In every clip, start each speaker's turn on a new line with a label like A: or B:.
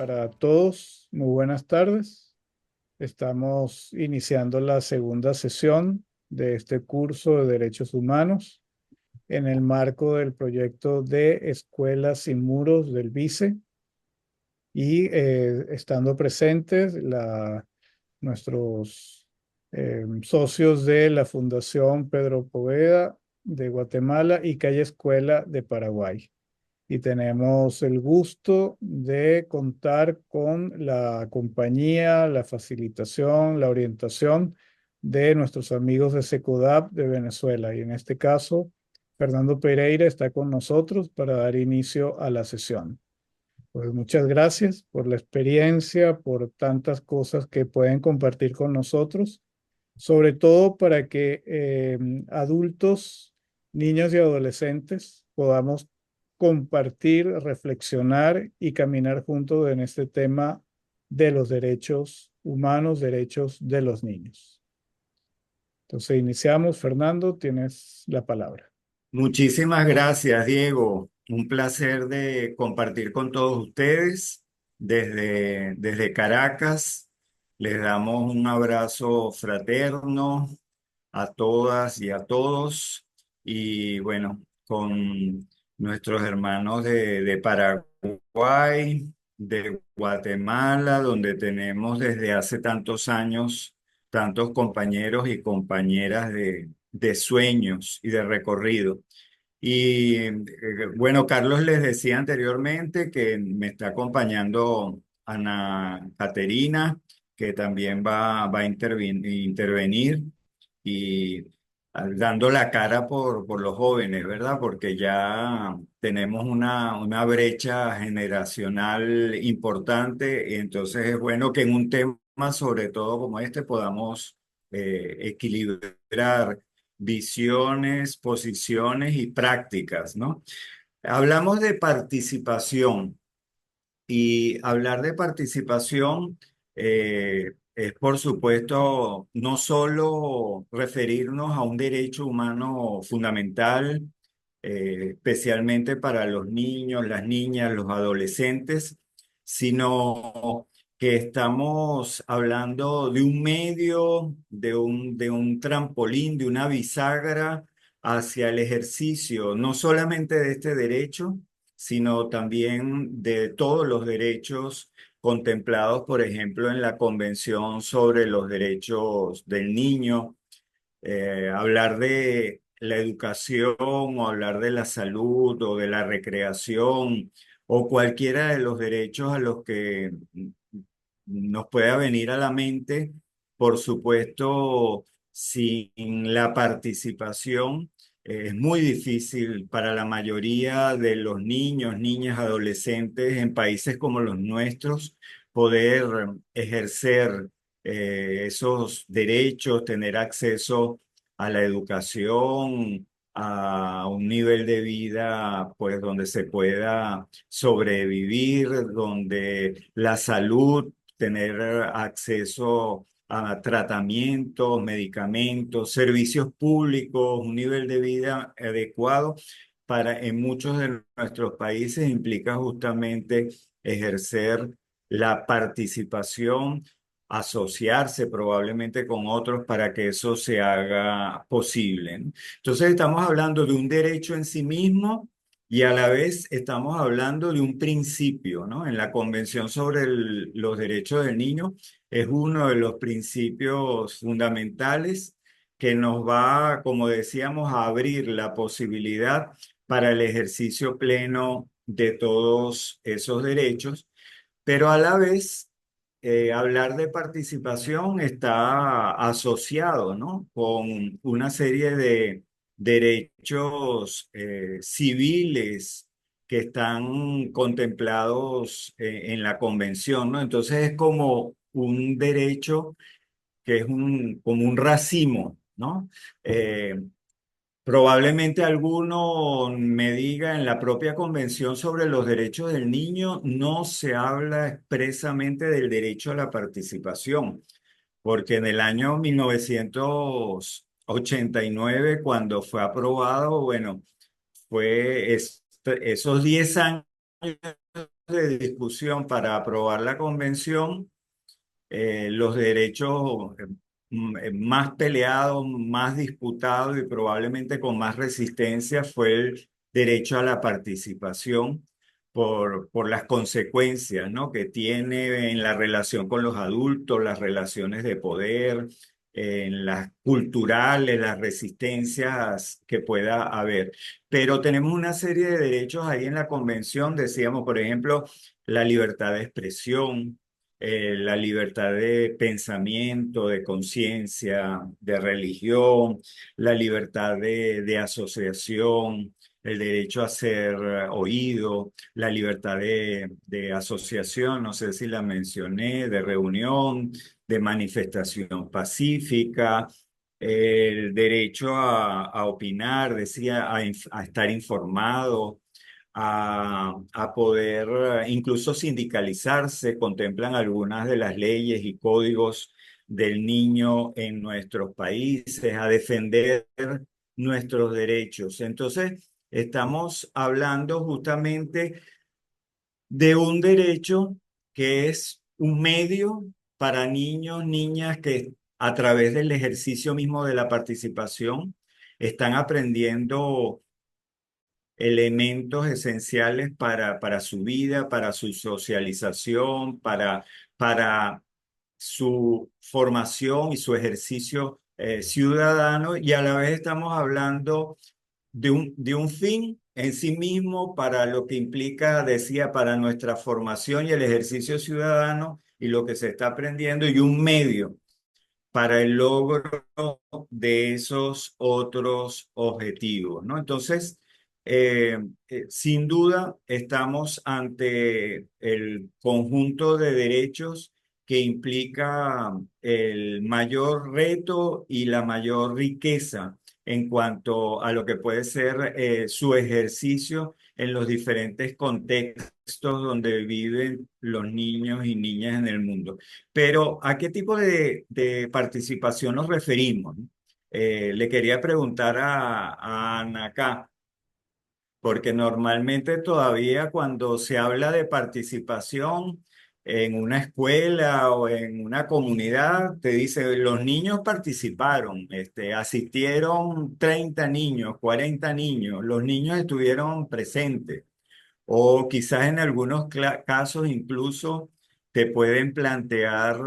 A: para todos. Muy buenas tardes. Estamos iniciando la segunda sesión de este curso de Derechos Humanos en el marco del proyecto de Escuelas sin Muros del BICE y estando presentes nuestros socios de la Fundación Pedro Poveda de Guatemala y Calle Escuela de Paraguay. Y tenemos el gusto de contar con la compañía, la facilitación, la orientación de nuestros amigos de Secudap de Venezuela. Y en este caso, Fernando Pereira está con nosotros para dar inicio a la sesión. Pues muchas gracias por la experiencia, por tantas cosas que pueden compartir con nosotros, sobre todo para que adultos, niños y adolescentes podamos compartir, reflexionar y caminar juntos en este tema de los derechos humanos, derechos de los niños. Entonces iniciamos. Fernando, tienes la palabra.
B: Muchísimas gracias, Diego. Un placer de compartir con todos ustedes desde Caracas. Les damos un abrazo fraterno a todas y a todos. Y bueno, con nuestros hermanos de Paraguay, de Guatemala, donde tenemos desde hace tantos años tantos compañeros y compañeras de sueños y de recorrido. Y bueno, Carlos les decía anteriormente que me está acompañando Ana Caterina, que también va a intervenir y dando la cara por los jóvenes, ¿verdad? Porque ya tenemos una brecha generacional importante y entonces es bueno que en un tema sobre todo como este podamos equilibrar visiones, posiciones y prácticas, ¿no? Hablamos de participación y hablar de participación es, por supuesto, no solo referirnos a un derecho humano fundamental, especialmente para los niños, las niñas, los adolescentes, sino que estamos hablando de un medio, de un trampolín, de una bisagra hacia el ejercicio, no solamente de este derecho, sino también de todos los derechos contemplados, por ejemplo, en la Convención sobre los Derechos del Niño. Hablar de la educación o hablar de la salud o de la recreación o cualquiera de los derechos a los que nos pueda venir a la mente, por supuesto, sin la participación. Es muy difícil para la mayoría de los niños, niñas, adolescentes en países como los nuestros poder ejercer esos derechos, tener acceso a la educación, a un nivel de vida, pues, donde se pueda sobrevivir, donde la salud, tener acceso a tratamientos, medicamentos, servicios públicos, un nivel de vida adecuado para en muchos de nuestros países implica justamente ejercer la participación, asociarse probablemente con otros para que eso se haga posible, ¿no? Entonces estamos hablando de un derecho en sí mismo y a la vez estamos hablando de un principio, ¿no? En la Convención sobre los Derechos del Niño es uno de los principios fundamentales que nos va, como decíamos, a abrir la posibilidad para el ejercicio pleno de todos esos derechos, pero a la vez hablar de participación está asociado, ¿no? Con una serie de derechos civiles que están contemplados en la convención, ¿no? Entonces es como un derecho que es como un racimo, ¿no? Eh, Probablemente alguno me diga en la propia Convención sobre los Derechos del Niño no se habla expresamente del derecho a la participación, porque en el año 1989, cuando fue aprobado, bueno, esos 10 años de discusión para aprobar la convención, los derechos más peleados, más disputados y probablemente con más resistencia fue el derecho a la participación por las consecuencias, ¿no?, que tiene en la relación con los adultos, las relaciones de poder, en las culturales, las resistencias que pueda haber. Pero tenemos una serie de derechos ahí en la convención, decíamos, por ejemplo, la libertad de expresión, la libertad de pensamiento, de conciencia, de religión, la libertad de asociación, el derecho a ser oído, la libertad de asociación, no sé si la mencioné, de reunión, de manifestación pacífica, el derecho a opinar, decía, a estar informado, a poder incluso sindicalizarse. Contemplan algunas de las leyes y códigos del niño en nuestros países, a defender nuestros derechos. Entonces, estamos hablando justamente de un derecho que es un medio para niños, niñas que a través del ejercicio mismo de la participación están aprendiendo elementos esenciales para su vida, para su socialización, para su formación y su ejercicio ciudadano, y a la vez estamos hablando de un fin en sí mismo para lo que implica, decía, para nuestra formación y el ejercicio ciudadano y lo que se está aprendiendo, y un medio para el logro de esos otros objetivos, ¿no? Entonces, sin duda, estamos ante el conjunto de derechos que implica el mayor reto y la mayor riqueza en cuanto a lo que puede ser su ejercicio en los diferentes contextos donde viven los niños y niñas en el mundo. Pero ¿a qué tipo de participación nos referimos? Le quería preguntar a Ana acá, porque normalmente todavía cuando se habla de participación en una escuela o en una comunidad, te dice, los niños participaron, asistieron 30 niños, 40 niños, los niños estuvieron presentes. O quizás en algunos casos incluso te pueden plantear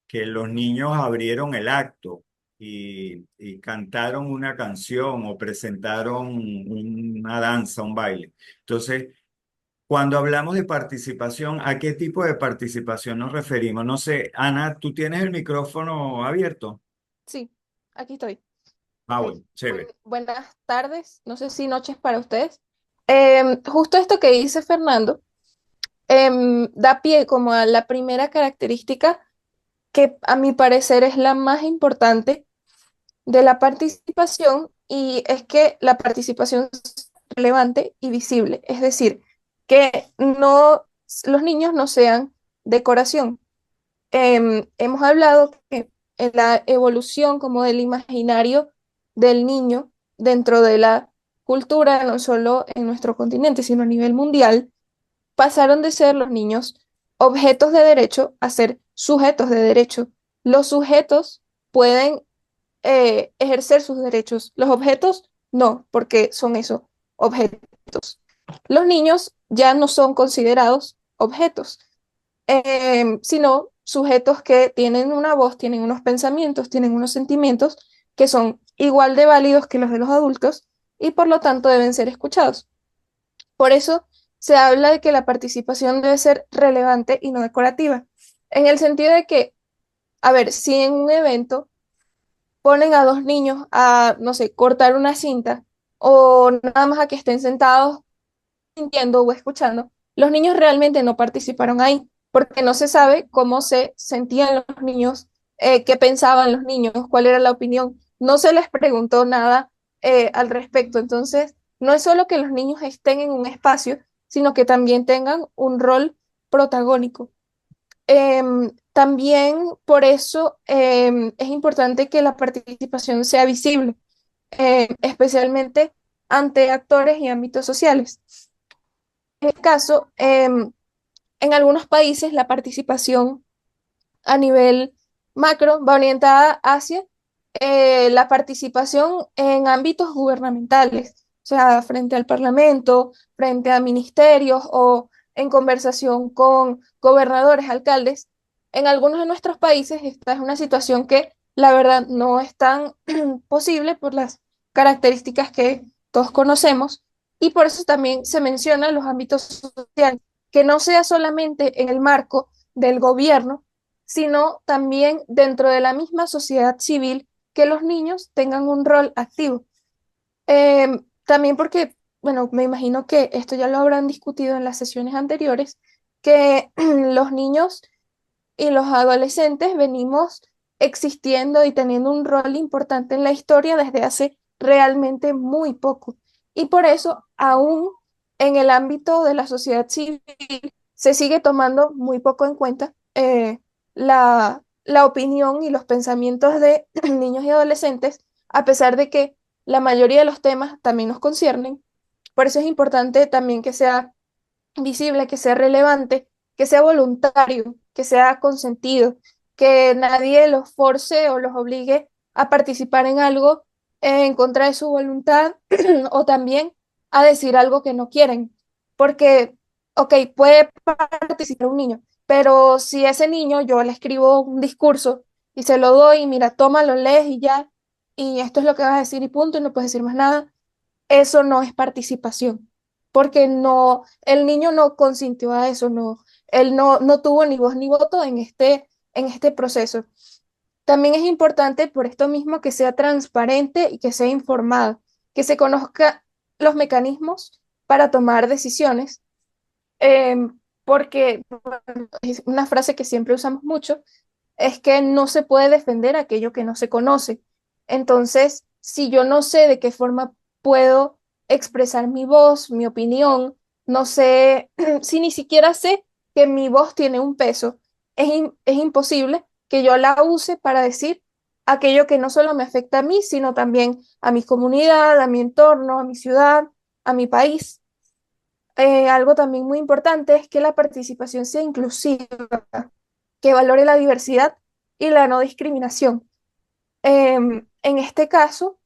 B: que los niños abrieron el acto y cantaron una canción o presentaron una danza, un baile. Entonces, cuando hablamos de participación, ¿a qué tipo de participación nos referimos? No sé, Ana, ¿tú tienes el micrófono abierto?
C: Sí, aquí estoy.
B: Ah,
C: Ok,
B: bueno, chévere.
C: buenas tardes, no sé si noches para ustedes. Justo esto que dice Fernando, da pie como a la primera característica que a mi parecer es la más importante de la participación, y es que la participación es relevante y visible, es decir, que no, los niños no sean decoración. Hemos hablado que en la evolución como del imaginario del niño dentro de la cultura, no solo en nuestro continente, sino a nivel mundial, pasaron de ser los niños objetos de derecho a ser sujetos de derecho. Los sujetos pueden ejercer sus derechos, los objetos no, porque son eso, objetos. Los niños ya no son considerados objetos, sino sujetos que tienen una voz, tienen unos pensamientos, tienen unos sentimientos que son igual de válidos que los de los adultos y por lo tanto deben ser escuchados. Por eso se habla de que la participación debe ser relevante y no decorativa, en el sentido de que, a ver, si en un evento ponen a dos niños a, no sé, cortar una cinta o nada más a que estén sentados sintiendo o escuchando, los niños realmente no participaron ahí, porque no se sabe cómo se sentían los niños, qué pensaban los niños, cuál era la opinión. No se les preguntó nada al respecto. Entonces, no es solo que los niños estén en un espacio, sino que también tengan un rol protagónico. También por eso es importante que la participación sea visible, especialmente ante actores y ámbitos sociales. En este caso, en algunos países la participación a nivel macro va orientada hacia la participación en ámbitos gubernamentales, o sea, frente al Parlamento, frente a ministerios o en conversación con gobernadores, alcaldes. En algunos de nuestros países esta es una situación que la verdad no es tan posible por las características que todos conocemos y por eso también se menciona los ámbitos sociales, que no sea solamente en el marco del gobierno, sino también dentro de la misma sociedad civil, que los niños tengan un rol activo. También porque, bueno, me imagino que esto ya lo habrán discutido en las sesiones anteriores, que los niños y los adolescentes venimos existiendo y teniendo un rol importante en la historia desde hace realmente muy poco. Y por eso, aún en el ámbito de la sociedad civil, se sigue tomando muy poco en cuenta la opinión y los pensamientos de niños y adolescentes, a pesar de que la mayoría de los temas también nos conciernen. Por eso es importante también que sea visible, que sea relevante, que sea voluntario, que sea consentido, que nadie los force o los obligue a participar en algo en contra de su voluntad o también a decir algo que no quieren. Porque, ok, puede participar un niño, pero si ese niño yo le escribo un discurso y se lo doy, y mira, toma, lo lees y ya, y esto es lo que vas a decir y punto, y no puedes decir más nada, eso no es participación, porque no, el niño no consintió a eso, no, él no tuvo ni voz ni voto en este proceso. También es importante por esto mismo que sea transparente y que sea informado, que se conozca los mecanismos para tomar decisiones, porque bueno, es una frase que siempre usamos mucho, es que no se puede defender aquello que no se conoce. Entonces, si yo no sé de qué forma puedo expresar mi voz, mi opinión, no sé, si ni siquiera sé que mi voz tiene un peso, es imposible que yo la use para decir aquello que no solo me afecta a mí, sino también a mi comunidad, a mi entorno, a mi ciudad, a mi país. Algo también muy importante es que la participación sea inclusiva, que valore la diversidad y la no discriminación. En este caso,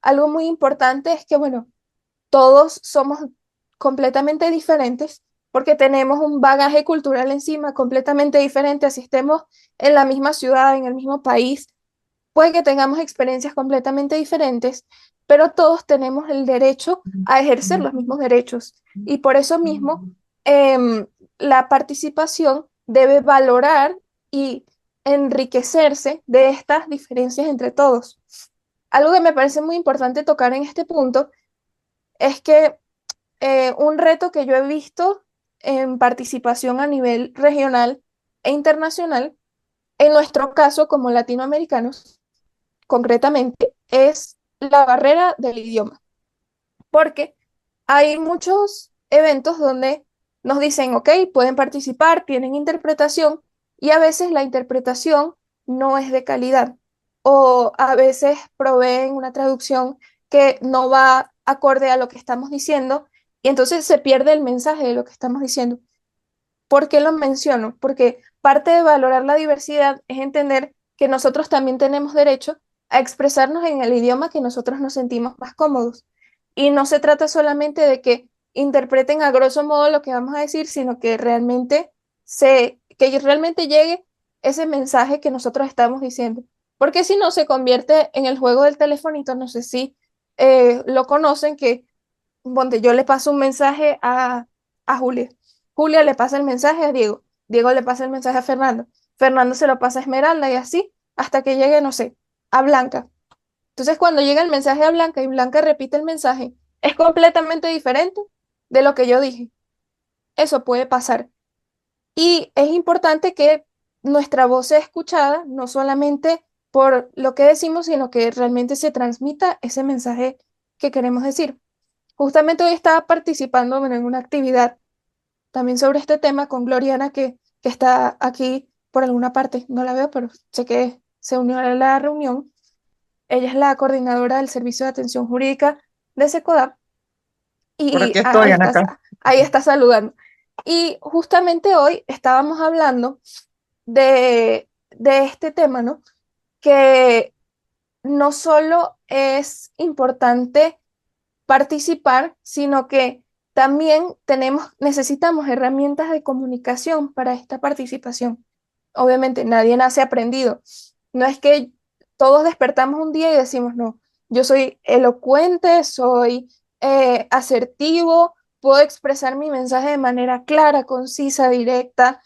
C: algo muy importante es que, bueno, todos somos completamente diferentes porque tenemos un bagaje cultural encima completamente diferente, así estemos en la misma ciudad, en el mismo país, puede que tengamos experiencias completamente diferentes, pero todos tenemos el derecho a ejercer los mismos derechos. Y por eso mismo, la participación debe valorar y enriquecerse de estas diferencias entre todos. Algo que me parece muy importante tocar en este punto es que un reto que yo he visto en participación a nivel regional e internacional, en nuestro caso como latinoamericanos, concretamente, es la barrera del idioma, porque hay muchos eventos donde nos dicen, ok, pueden participar, tienen interpretación, y a veces la interpretación no es de calidad, o a veces proveen una traducción que no va acorde a lo que estamos diciendo, y entonces se pierde el mensaje de lo que estamos diciendo. ¿Por qué lo menciono? Porque parte de valorar la diversidad es entender que nosotros también tenemos derecho a expresarnos en el idioma que nosotros nos sentimos más cómodos. Y no se trata solamente de que interpreten a grosso modo lo que vamos a decir, sino que realmente llegue ese mensaje que nosotros estamos diciendo. Porque si no, se convierte en el juego del telefonito, no sé si lo conocen, que donde yo le paso un mensaje a Julia. Julia le pasa el mensaje a Diego. Diego le pasa el mensaje a Fernando. Fernando se lo pasa a Esmeralda y así hasta que llegue, no sé, a Blanca. Entonces, cuando llega el mensaje a Blanca y Blanca repite el mensaje, es completamente diferente de lo que yo dije. Eso puede pasar. Y es importante que nuestra voz sea escuchada, no solamente por lo que decimos, sino que realmente se transmita ese mensaje que queremos decir. Justamente hoy estaba participando bueno, en una actividad también sobre este tema con Gloriana, que está aquí por alguna parte. No la veo, pero sé que se unió a la reunión. Ella es la coordinadora del Servicio de Atención Jurídica de SECODAP
D: Por
C: y
D: aquí estoy, Ana acá.
C: ahí está saludando. Y justamente hoy estábamos hablando de este tema, ¿no? Que no solo es importante participar, sino que también necesitamos herramientas de comunicación para esta participación. Obviamente, nadie nace aprendido. No es que todos despertamos un día y decimos, no, yo soy elocuente, soy asertivo, puedo expresar mi mensaje de manera clara, concisa, directa.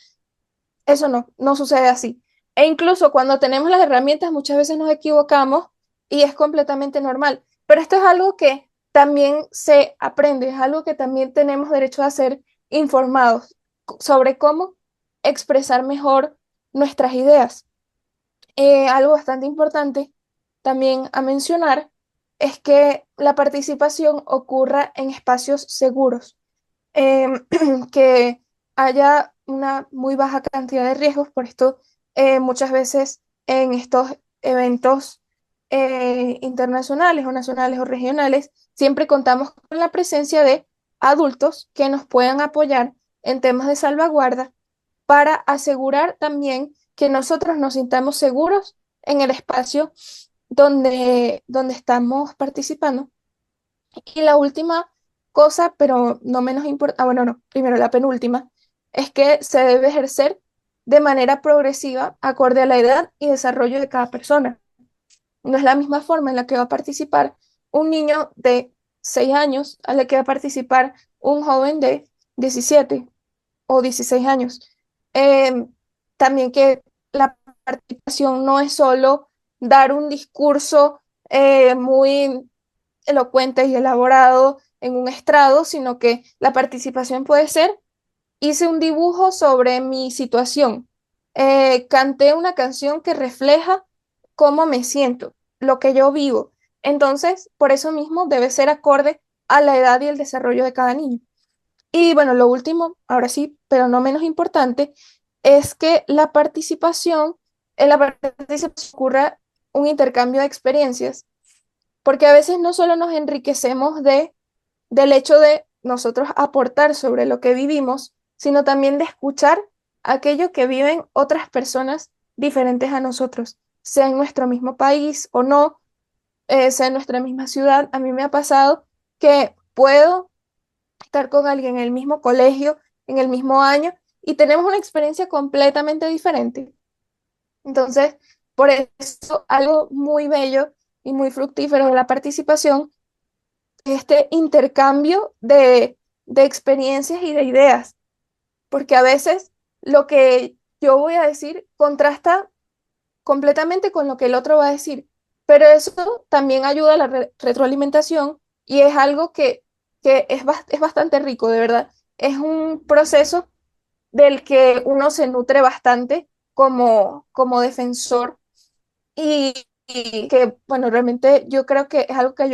C: Eso no sucede así. E incluso cuando tenemos las herramientas, muchas veces nos equivocamos y es completamente normal. Pero esto es algo que también se aprende, es algo que también tenemos derecho a ser informados sobre cómo expresar mejor nuestras ideas. Algo bastante importante también a mencionar es que la participación ocurra en espacios seguros, que haya una muy baja cantidad de riesgos. Por esto, muchas veces en estos eventos internacionales o nacionales o regionales, siempre contamos con la presencia de adultos que nos puedan apoyar en temas de salvaguarda para asegurar también que nosotros nos sintamos seguros en el espacio donde estamos participando. Y la última cosa, pero no menos importante, bueno, no, primero la penúltima, es que se debe ejercer de manera progresiva, acorde a la edad y desarrollo de cada persona. No es la misma forma en la que va a participar un niño de 6 años a la que va a participar un joven de 17 o 16 años. Em, También que la participación no es solo dar un discurso muy elocuente y elaborado en un estrado, sino que la participación puede ser: hice un dibujo sobre mi situación, canté una canción que refleja cómo me siento, lo que yo vivo. Entonces, por eso mismo debe ser acorde a la edad y el desarrollo de cada niño. Y bueno, lo último, ahora sí, pero no menos importante, es que en la participación ocurra un intercambio de experiencias, porque a veces no solo nos enriquecemos del hecho de nosotros aportar sobre lo que vivimos, sino también de escuchar aquello que viven otras personas diferentes a nosotros, sea en nuestro mismo país o no, sea en nuestra misma ciudad. A mí me ha pasado que puedo estar con alguien en el mismo colegio, en el mismo año, y tenemos una experiencia completamente diferente. Entonces, por eso, algo muy bello y muy fructífero de la participación, este intercambio de experiencias y de ideas, porque a veces lo que yo voy a decir contrasta completamente con lo que el otro va a decir, pero eso también ayuda a la retroalimentación y es algo que es bastante rico, de verdad. Es un proceso del que uno se nutre bastante como defensor y que, bueno, realmente yo creo que es algo que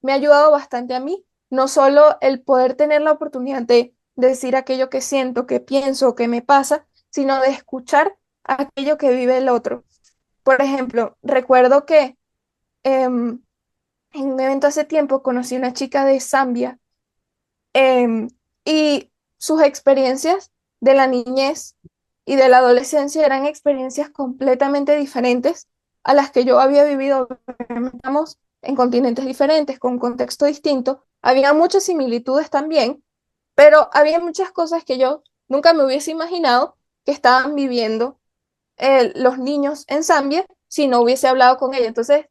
C: me ha ayudado bastante a mí, no solo el poder tener la oportunidad de decir aquello que siento, que pienso, que me pasa, sino de escuchar aquello que vive el otro. Por ejemplo, recuerdo que en un evento hace tiempo conocí a una chica de Zambia, em, y sus experiencias de la niñez y de la adolescencia eran experiencias completamente diferentes a las que yo había vivido. Estamos en continentes diferentes, con un contexto distinto. Había muchas similitudes también, pero había muchas cosas que yo nunca me hubiese imaginado que estaban viviendo los niños en Zambia si no hubiese hablado con ella. Entonces,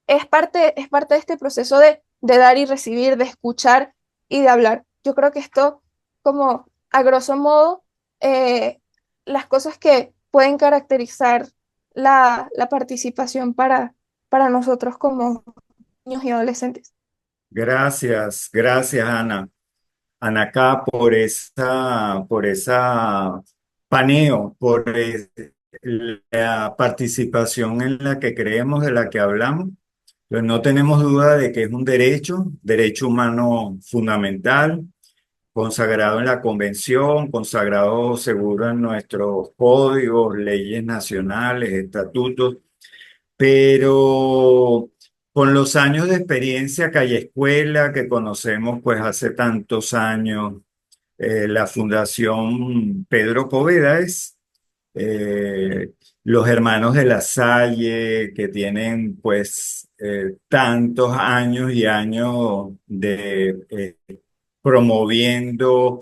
C: es parte de este proceso de dar y recibir, de escuchar y de hablar. Yo creo que esto, como a grosso modo, eh, las cosas que pueden caracterizar la participación para nosotros como niños y adolescentes.
B: Gracias, Ana. Anacá, por esa paneo, la participación en la que creemos, de la que hablamos. Pues no tenemos duda de que es un derecho humano fundamental, consagrado en la Convención, consagrado seguro en nuestros códigos, leyes nacionales, estatutos, pero con los años de experiencia calle escuela que conocemos pues hace tantos años, la Fundación Pedro Poveda los hermanos de La Salle, que tienen pues tantos años y años de promoviendo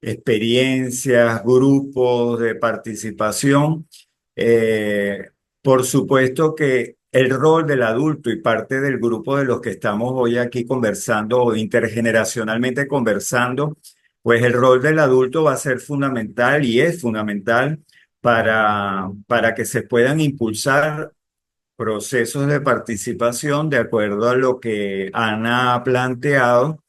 B: experiencias, grupos de participación. Eh, por supuesto que el rol del adulto y parte del grupo de los que estamos hoy aquí conversando o intergeneracionalmente conversando, pues el rol del adulto va a ser fundamental y es fundamental para que se puedan impulsar procesos de participación de acuerdo a lo que Ana ha planteado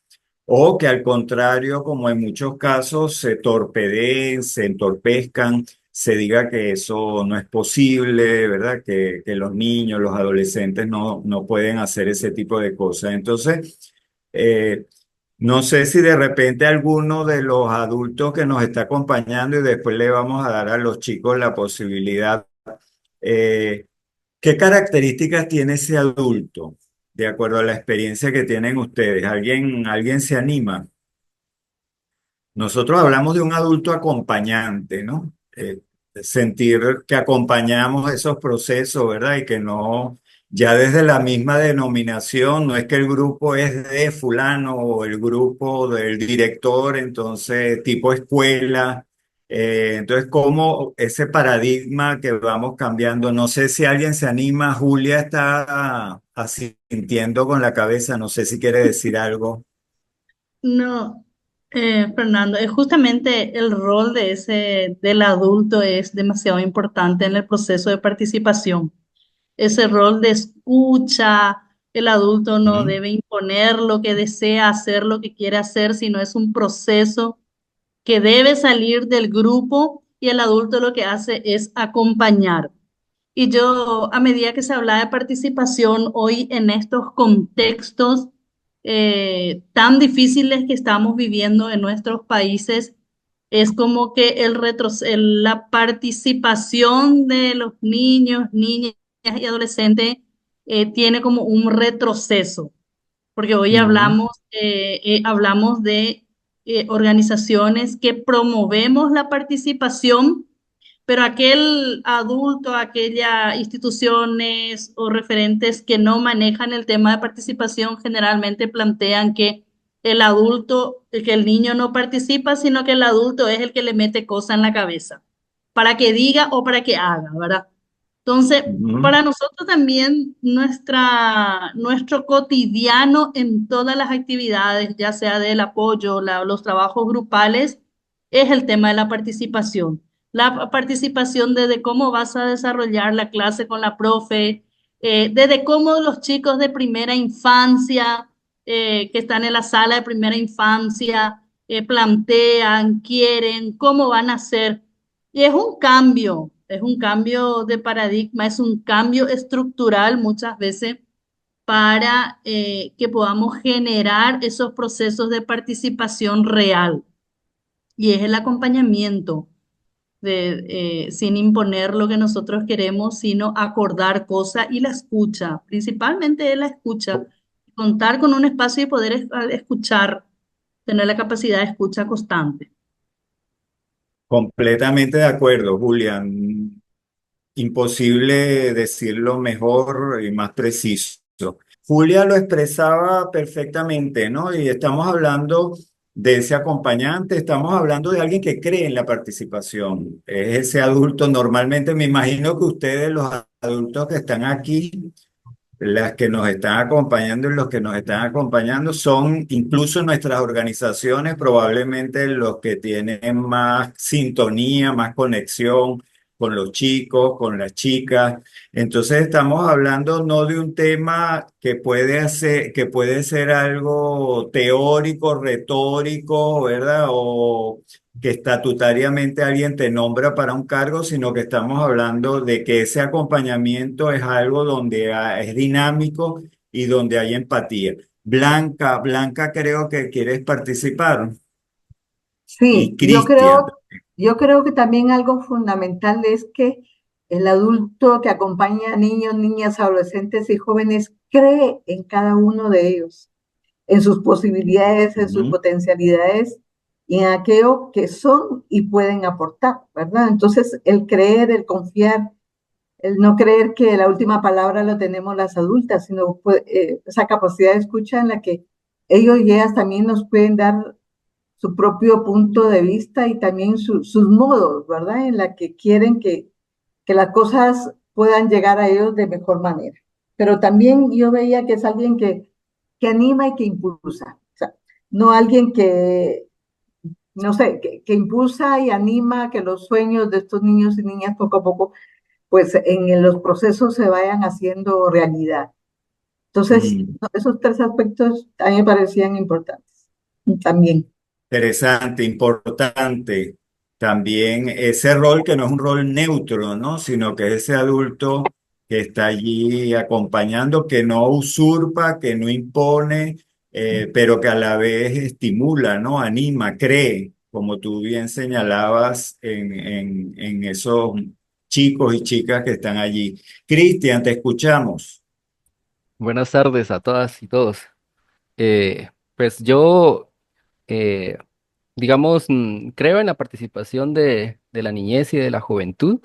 B: o que al contrario, como en muchos casos, se torpedeen, se entorpezcan, se diga que eso no es posible, ¿verdad? Que los niños, los adolescentes no pueden hacer ese tipo de cosas. Entonces, eh, no sé si de repente alguno de los adultos que nos está acompañando y después le vamos a dar a los chicos la posibilidad. eh, ¿Qué características tiene ese adulto, de acuerdo a la experiencia que tienen ustedes? ¿Alguien se anima? Nosotros hablamos de un adulto acompañante, ¿no? Sentir que acompañamos esos procesos, ¿verdad? Y que no, ya desde la misma denominación, no es que el grupo es de fulano o el grupo del director, entonces tipo escuela. Entonces, ¿cómo ese paradigma que vamos cambiando? No sé si alguien se anima, Julia está asintiendo con la cabeza, no sé si quiere decir algo.
D: No, Fernando, es justamente el rol de del adulto es demasiado importante en el proceso de participación. Ese rol de escucha, el adulto no
B: ¿Mm?
D: debe imponer lo que desea hacer, lo que quiere hacer, sino es un proceso que debe salir del grupo y el adulto lo que hace es acompañar. Y yo, a medida que se habla de participación hoy en estos contextos tan difíciles que estamos viviendo en nuestros países, es como que la participación de los niños, niñas y adolescentes tiene como un retroceso, porque hoy
B: Ujú.
D: hablamos de organizaciones que promovemos la participación, pero aquel adulto, aquellas instituciones o referentes que no manejan el tema de participación generalmente plantean que el adulto, que el niño no participa, sino que el adulto es el que le mete cosas en la cabeza, para que diga o para que haga, ¿verdad? Entonces,
B: Ujú.
D: para nosotros también nuestro cotidiano en todas las actividades, ya sea del apoyo, los trabajos grupales, es el tema de la participación. La participación desde cómo vas a desarrollar la clase con la profe, desde cómo los chicos de primera infancia, que están en la sala de primera infancia, plantean, quieren, cómo van a hacer. Y es un cambio de paradigma, es un cambio estructural muchas veces para que podamos generar esos procesos de participación real. Y es el acompañamiento sin imponer lo que nosotros queremos, sino acordar cosas y la escucha, principalmente la escucha, contar con un espacio y poder escuchar, tener la capacidad de escucha constante.
B: Completamente de acuerdo, Julián. Imposible decirlo mejor y más preciso. Julia lo expresaba perfectamente, ¿no? Y estamos hablando de ese acompañante, estamos hablando de alguien que cree en la participación. Es ese adulto, normalmente me imagino que ustedes, los adultos que están aquí, las que nos están acompañando y los que nos están acompañando son incluso nuestras organizaciones, probablemente los que tienen más sintonía, más conexión con los chicos, con las chicas. Entonces estamos hablando no de un tema que puede ser algo teórico, retórico, ¿verdad? O que estatutariamente alguien te nombra para un cargo, sino que estamos hablando de que ese acompañamiento es algo donde es dinámico y donde hay empatía. Blanca creo que quieres participar y
E: Sí,
B: Cristian.
E: yo creo que también algo fundamental es que el adulto que acompaña a niños, niñas, adolescentes y jóvenes cree en cada uno de ellos, en sus posibilidades, en sus
B: Ujú.
E: potencialidades y en aquello que son y pueden aportar, ¿verdad? Entonces, el creer, el confiar, el no creer que la última palabra la tenemos las adultas, sino esa capacidad de escucha en la que ellos y ellas también nos pueden dar su propio punto de vista y también sus modos, ¿verdad? En la que quieren que las cosas puedan llegar a ellos de mejor manera. Pero también yo veía que es alguien que anima y que impulsa. O sea, no alguien que, no sé, que impulsa y anima que los sueños de estos niños y niñas poco a poco, pues en los procesos se vayan haciendo realidad. Entonces,
B: Mm.
E: esos tres aspectos a mí me parecían importantes también.
B: Interesante, importante. También ese rol que no es un rol neutro, ¿no? Sino que es ese adulto que está allí acompañando, que no usurpa, que no impone, pero que a la vez estimula, ¿no? Anima, cree, como tú bien señalabas en esos chicos y chicas que están allí. Cristian, te escuchamos.
F: Buenas tardes a todas y todos. Pues yo, eh, digamos, creo en la participación de la niñez y de la juventud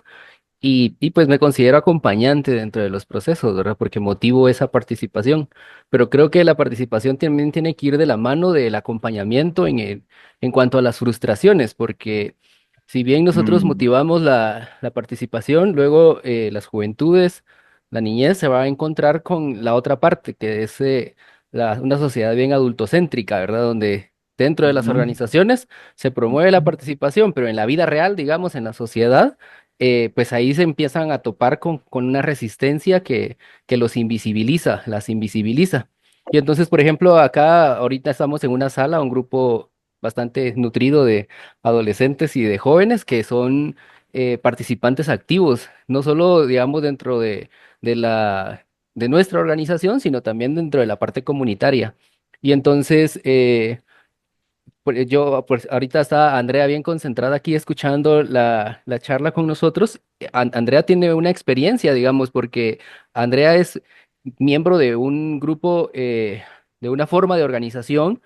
F: y pues me considero acompañante dentro de los procesos, ¿verdad? Porque motivo esa participación. Pero creo que la participación también tiene que ir de la mano del acompañamiento en cuanto a las frustraciones, porque si bien nosotros
B: Mm,
F: motivamos la participación, luego las juventudes, la niñez se va a encontrar con la otra parte, que es una sociedad bien adultocéntrica, ¿verdad? Donde dentro de las
B: ujú.
F: organizaciones se promueve la participación, pero en la vida real, digamos, en la sociedad pues ahí se empiezan a topar con una resistencia que los invisibiliza, las invisibiliza. Y entonces, por ejemplo, acá ahorita estamos en una sala, un grupo bastante nutrido de adolescentes y de jóvenes que son participantes activos, no solo, digamos, dentro de de nuestra organización, sino también dentro de la parte comunitaria. Y entonces, yo, pues ahorita está Andrea bien concentrada aquí escuchando la charla con nosotros. Andrea tiene una experiencia, digamos, porque Andrea es miembro de un grupo, de una forma de organización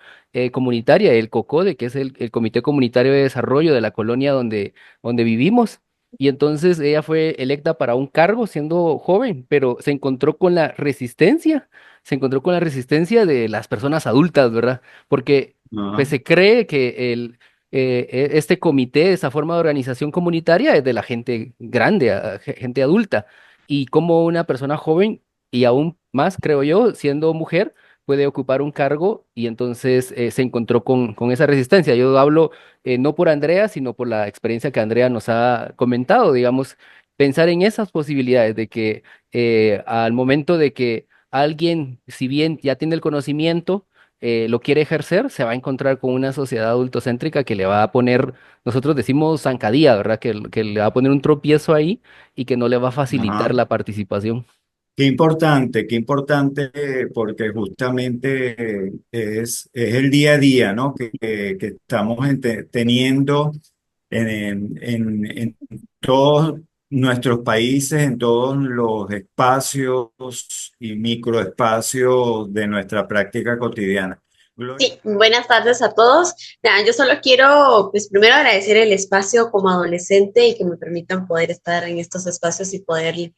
F: comunitaria, el COCODE, que es el Comité Comunitario de Desarrollo de la colonia donde vivimos. Y entonces ella fue electa para un cargo siendo joven, pero se encontró con la resistencia de las personas adultas, ¿verdad? Porque
B: Ah,
F: pues se cree que este comité, esa forma de organización comunitaria es de la gente grande, gente adulta, y como una persona joven y aún más, creo yo, siendo mujer, puede ocupar un cargo y entonces se encontró con esa resistencia. Yo hablo no por Andrea, sino por la experiencia que Andrea nos ha comentado, digamos, pensar en esas posibilidades de que al momento de que alguien, si bien ya tiene el conocimiento, lo quiere ejercer, se va a encontrar con una sociedad adultocéntrica que le va a poner, nosotros decimos zancadilla, ¿verdad? Que le va a poner un tropiezo ahí y que no le va a facilitar
B: ajá.
F: la participación.
B: Qué importante, porque justamente es el día a día, ¿no? Que estamos teniendo en todos nuestros países, en todos los espacios y microespacios de nuestra práctica cotidiana. Gloria.
G: Sí, buenas tardes a todos. Nada, yo solo quiero, pues primero agradecer el espacio como adolescente y que me permitan poder estar en estos espacios y poder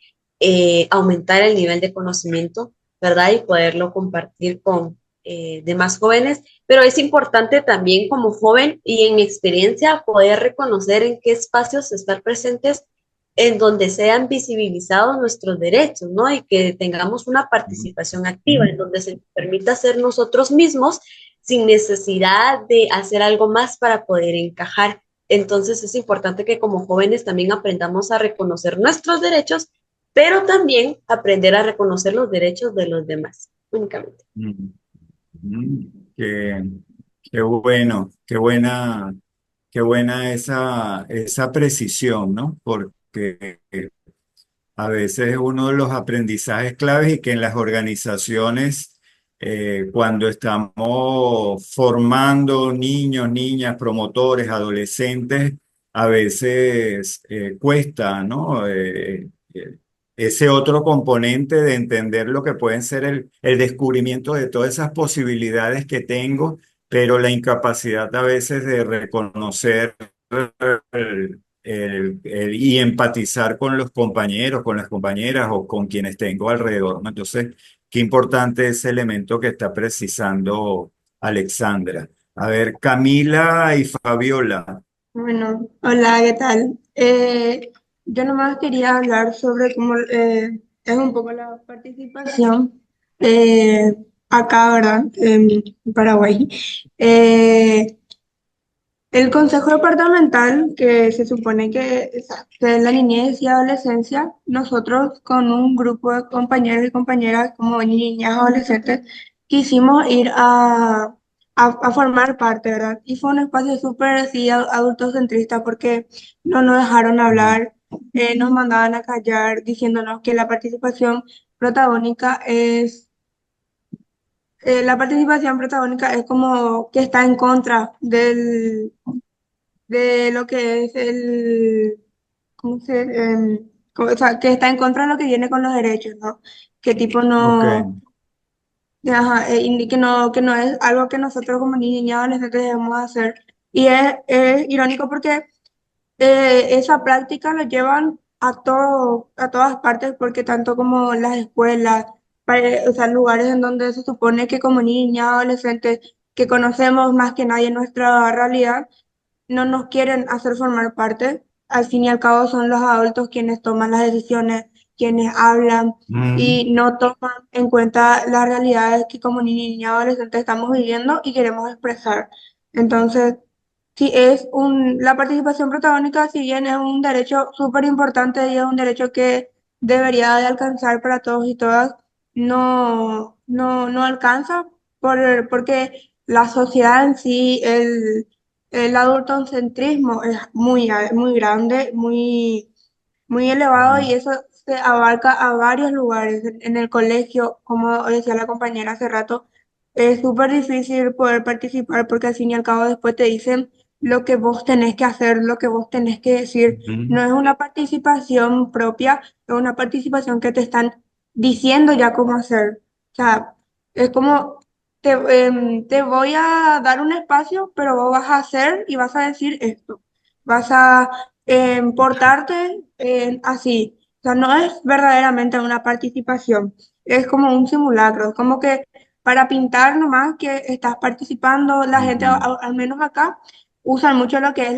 G: aumentar el nivel de conocimiento, ¿verdad? Y poderlo compartir con demás jóvenes. Pero es importante también como joven y en mi experiencia poder reconocer en qué espacios estar presentes en donde sean visibilizados nuestros derechos, ¿no? Y que tengamos una participación activa, en donde se nos permita ser nosotros mismos sin necesidad de hacer algo más para poder encajar. Entonces es importante que como jóvenes también aprendamos a reconocer nuestros derechos, pero también aprender a reconocer los derechos de los demás, únicamente.
B: Mm, qué, qué bueno, qué buena esa precisión, ¿no? Porque a veces es uno de los aprendizajes claves y que en las organizaciones, cuando estamos formando niños, niñas, promotores, adolescentes, a veces cuesta, ¿no? Ese otro componente de entender lo que pueden ser el descubrimiento de todas esas posibilidades que tengo pero la incapacidad a veces de reconocer y empatizar con los compañeros, con las compañeras o con quienes tengo alrededor, ¿no? Entonces, qué importante ese elemento que está precisando Alexandra. A ver, Camila y Fabiola.
H: Bueno, hola, ¿qué tal? Yo nomás quería hablar sobre cómo es un poco la participación eh, acá, ¿verdad? En Paraguay. Eh, el Consejo Departamental, que se supone que es la niñez y adolescencia, nosotros con un grupo de compañeros y compañeras como niñas adolescentes quisimos ir a formar parte, ¿verdad? Y fue un espacio súper así adultocentrista porque no nos dejaron hablar, nos mandaban a callar diciéndonos que la participación protagónica es como que está en contra de lo que es ¿cómo se, o sea, que está en contra de lo que viene con los derechos, ¿no? Que tipo
B: Ok.
H: no, ajá, y que no es algo que nosotros como niños y adolescentes debemos hacer. Y es irónico porque esa práctica lo llevan a todas partes, porque tanto como las escuelas, o sea, lugares en donde se supone que como niñas, adolescentes, que conocemos más que nadie nuestra realidad, no nos quieren hacer formar parte. Al fin y al cabo son los adultos quienes toman las decisiones, quienes hablan
B: Mm,
H: y no toman en cuenta las realidades que como niños y adolescentes estamos viviendo y queremos expresar. Entonces, sí la participación protagónica, si bien es un derecho súper importante y es un derecho que debería de alcanzar para todos y todas, no alcanza porque la sociedad en sí, el adultocentrismo es muy grande, muy elevado y eso se abarca a varios lugares. En el colegio, como decía la compañera hace rato, es súper difícil poder participar porque al fin y al cabo después te dicen lo que vos tenés que hacer, lo que vos tenés que decir.
B: mm,
H: No es una participación propia, es una participación que te están diciendo ya cómo hacer. O sea, es como te voy a dar un espacio, pero vos vas a hacer y vas a decir esto. Vas a portarte así. O sea, no es verdaderamente una participación, es como un simulacro, es como que para pintar nomás que estás participando, la gente,
B: ujú.
H: al menos acá, usan mucho lo que es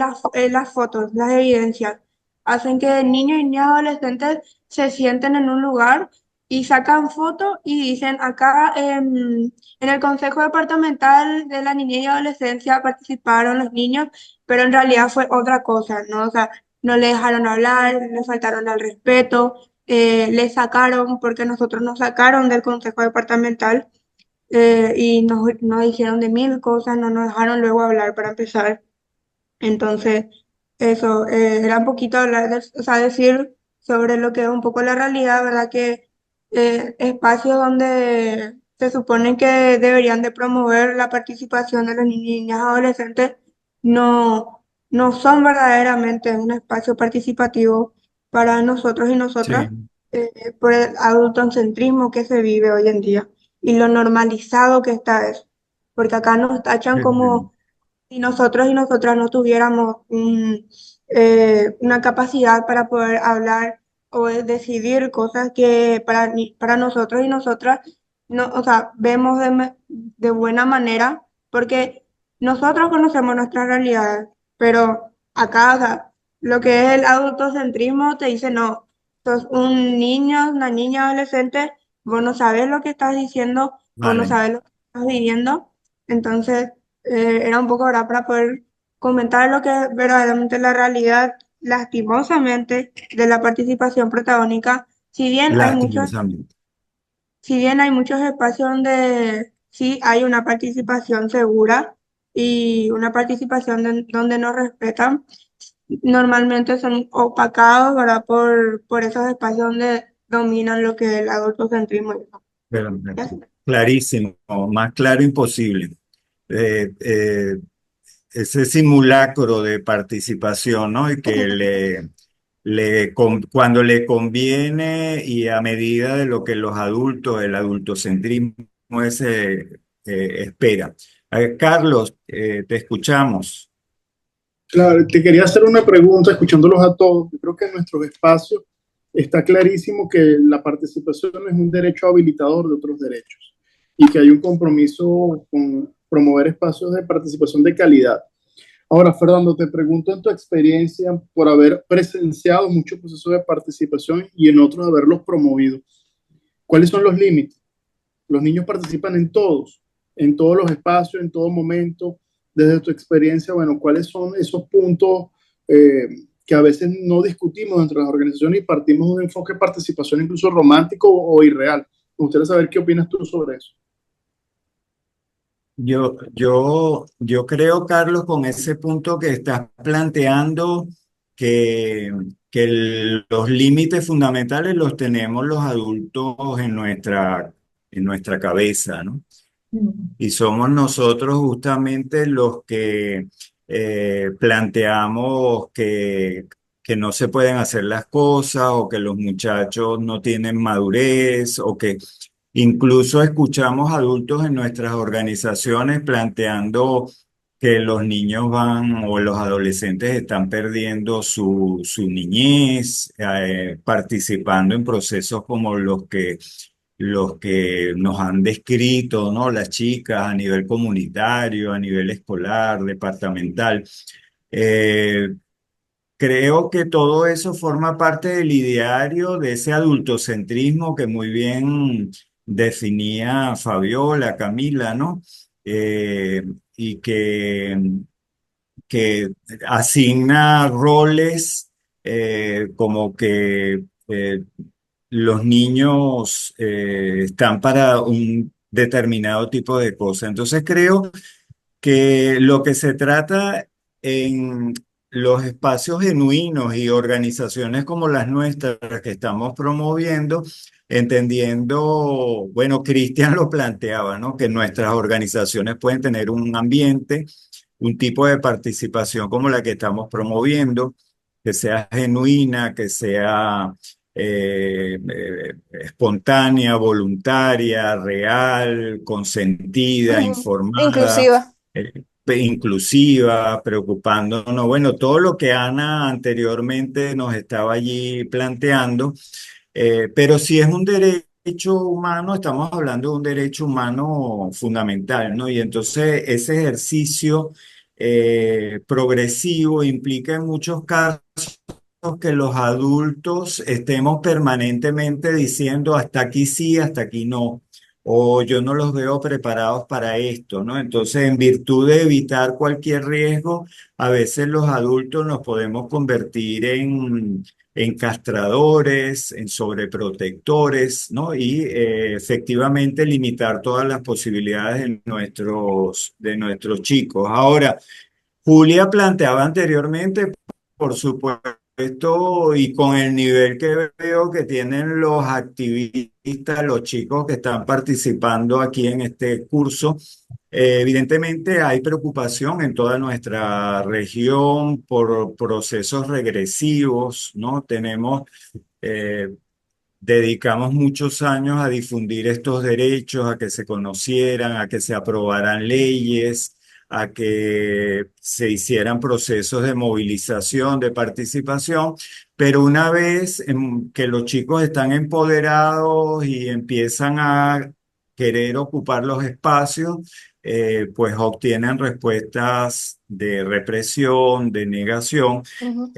H: las fotos, las evidencias. Hacen que niños y niñas adolescentes se sienten en un lugar y sacan fotos y dicen acá en el Consejo Departamental de la Niñez y Adolescencia participaron los niños, pero en realidad fue otra cosa, ¿no? O sea, no le dejaron hablar, le faltaron al respeto, le sacaron, porque nosotros nos sacaron del Consejo Departamental y nos dijeron de mil cosas, no nos dejaron luego hablar para empezar. Entonces, eso, era un poquito hablar, o sea, decir sobre lo que es un poco la realidad, ¿verdad? Que espacios donde se supone que deberían de promover la participación de los niños y niñas adolescentes no son verdaderamente un espacio participativo para nosotros y nosotras
B: Sí,
H: por el adultocentrismo que se vive hoy en día y lo normalizado que está eso. Porque acá nos tachan
B: sí,
H: como si nosotros y nosotras no tuviéramos una capacidad para poder hablar o decidir cosas que para nosotros y nosotras no, o sea, vemos de buena manera, porque nosotros conocemos nuestra realidad, pero acá, o sea, lo que es el adultocentrismo te dice, no, sos un niño, una niña adolescente, vos no sabes lo que estás diciendo, vos no
B: vale.
H: sabes lo que estás viviendo, entonces era un poco, ¿verdad? Para poder comentar lo que es verdaderamente la realidad, lastimosamente, de la participación protagónica.
B: Lastimosamente.
H: Si bien hay muchos espacios donde sí hay una participación segura y una participación donde nos respetan, normalmente son opacados, ¿verdad? Por esos espacios donde dominan lo que es el adultocentrismo.
B: Pero,
H: Ya está.
B: clarísimo, más claro imposible. Eh, eh, Ese simulacro de participación, ¿no? Y que cuando le conviene y a medida de lo que los adultos, el adultocentrismo ese espera. Carlos, te escuchamos.
I: Claro, te quería hacer una pregunta, escuchándolos a todos. Yo creo que en nuestros espacios está clarísimo que la participación es un derecho habilitador de otros derechos y que hay un compromiso con promover espacios de participación de calidad. Ahora, Fernando, te pregunto en tu experiencia por haber presenciado muchos procesos de participación y en otros haberlos promovido. ¿Cuáles son los límites? Los niños participan en todos los espacios, en todo momento. Desde tu experiencia, bueno, ¿cuáles son esos puntos que a veces no discutimos dentro de las organizaciones y partimos de un enfoque de participación incluso romántico o irreal? Me gustaría saber qué opinas tú sobre eso.
B: Yo creo, Carlos, con ese punto que estás planteando, que los límites fundamentales los tenemos los adultos en nuestra cabeza, ¿no? Y somos nosotros justamente los que planteamos que no se pueden hacer las cosas o que los muchachos no tienen madurez o que incluso escuchamos adultos en nuestras organizaciones planteando que los niños van o los adolescentes están perdiendo su niñez, participando en procesos como los que nos han descrito, ¿no? Las chicas a nivel comunitario, a nivel escolar, departamental. Eh, Creo que todo eso forma parte del ideario de ese adultocentrismo que muy bien definía Fabiola, Camila, ¿no? Eh, y que asigna roles como que los niños están para un determinado tipo de cosas. Entonces creo que lo que se trata en los espacios genuinos y organizaciones como las nuestras que estamos promoviendo, entendiendo, bueno, Cristian lo planteaba, ¿no? Que nuestras organizaciones pueden tener un ambiente, un tipo de participación como la que estamos promoviendo, que sea genuina, que sea espontánea, voluntaria, real, consentida, informada,
C: Inclusiva.
B: inclusiva, preocupándonos. Bueno, todo lo que Ana anteriormente nos estaba allí planteando, pero si es un derecho humano, estamos hablando de un derecho humano fundamental, ¿no? Y entonces ese ejercicio progresivo implica en muchos casos que los adultos estemos permanentemente diciendo hasta aquí sí, hasta aquí no, o yo no los veo preparados para esto, ¿no? Entonces, en virtud de evitar cualquier riesgo, a veces los adultos nos podemos convertir en castradores, en sobreprotectores, ¿no? Y efectivamente limitar todas las posibilidades de nuestros chicos. Ahora, Julia planteaba anteriormente, por supuesto, y con el nivel que veo que tienen los activistas, los chicos que están participando aquí en este curso, evidentemente hay preocupación en toda nuestra región por procesos regresivos, ¿no? Eh, Dedicamos muchos años a difundir estos derechos, a que se conocieran, a que se aprobaran leyes, a que se hicieran procesos de movilización, de participación, pero una vez que los chicos están empoderados y empiezan a querer ocupar los espacios, pues obtienen respuestas de represión, de negación.
C: Ujú.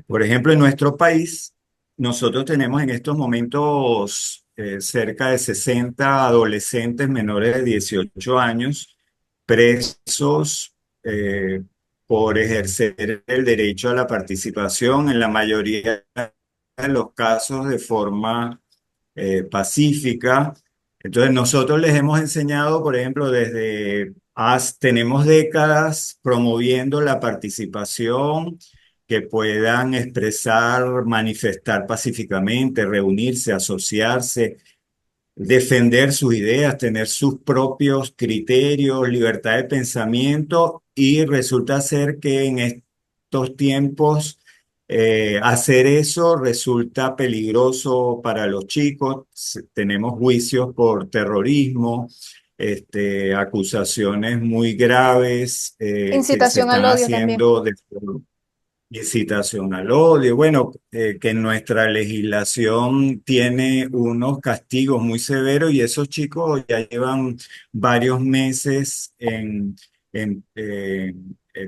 B: Por ejemplo, en nuestro país, nosotros tenemos en estos momentos cerca de 60 adolescentes menores de 18 años presos por ejercer el derecho a la participación, en la mayoría de los casos de forma pacífica. Entonces nosotros les hemos enseñado, por ejemplo, tenemos décadas promoviendo la participación, que puedan expresar, manifestar pacíficamente, reunirse, asociarse, defender sus ideas, tener sus propios criterios, libertad de pensamiento, y resulta ser que en estos tiempos hacer eso resulta peligroso para los chicos. Tenemos juicios por terrorismo, acusaciones muy graves que se
C: Incitación al
B: están
C: odio también.
B: haciendo de incitación al odio. Bueno, que nuestra legislación tiene unos castigos muy severos y esos chicos ya llevan varios meses en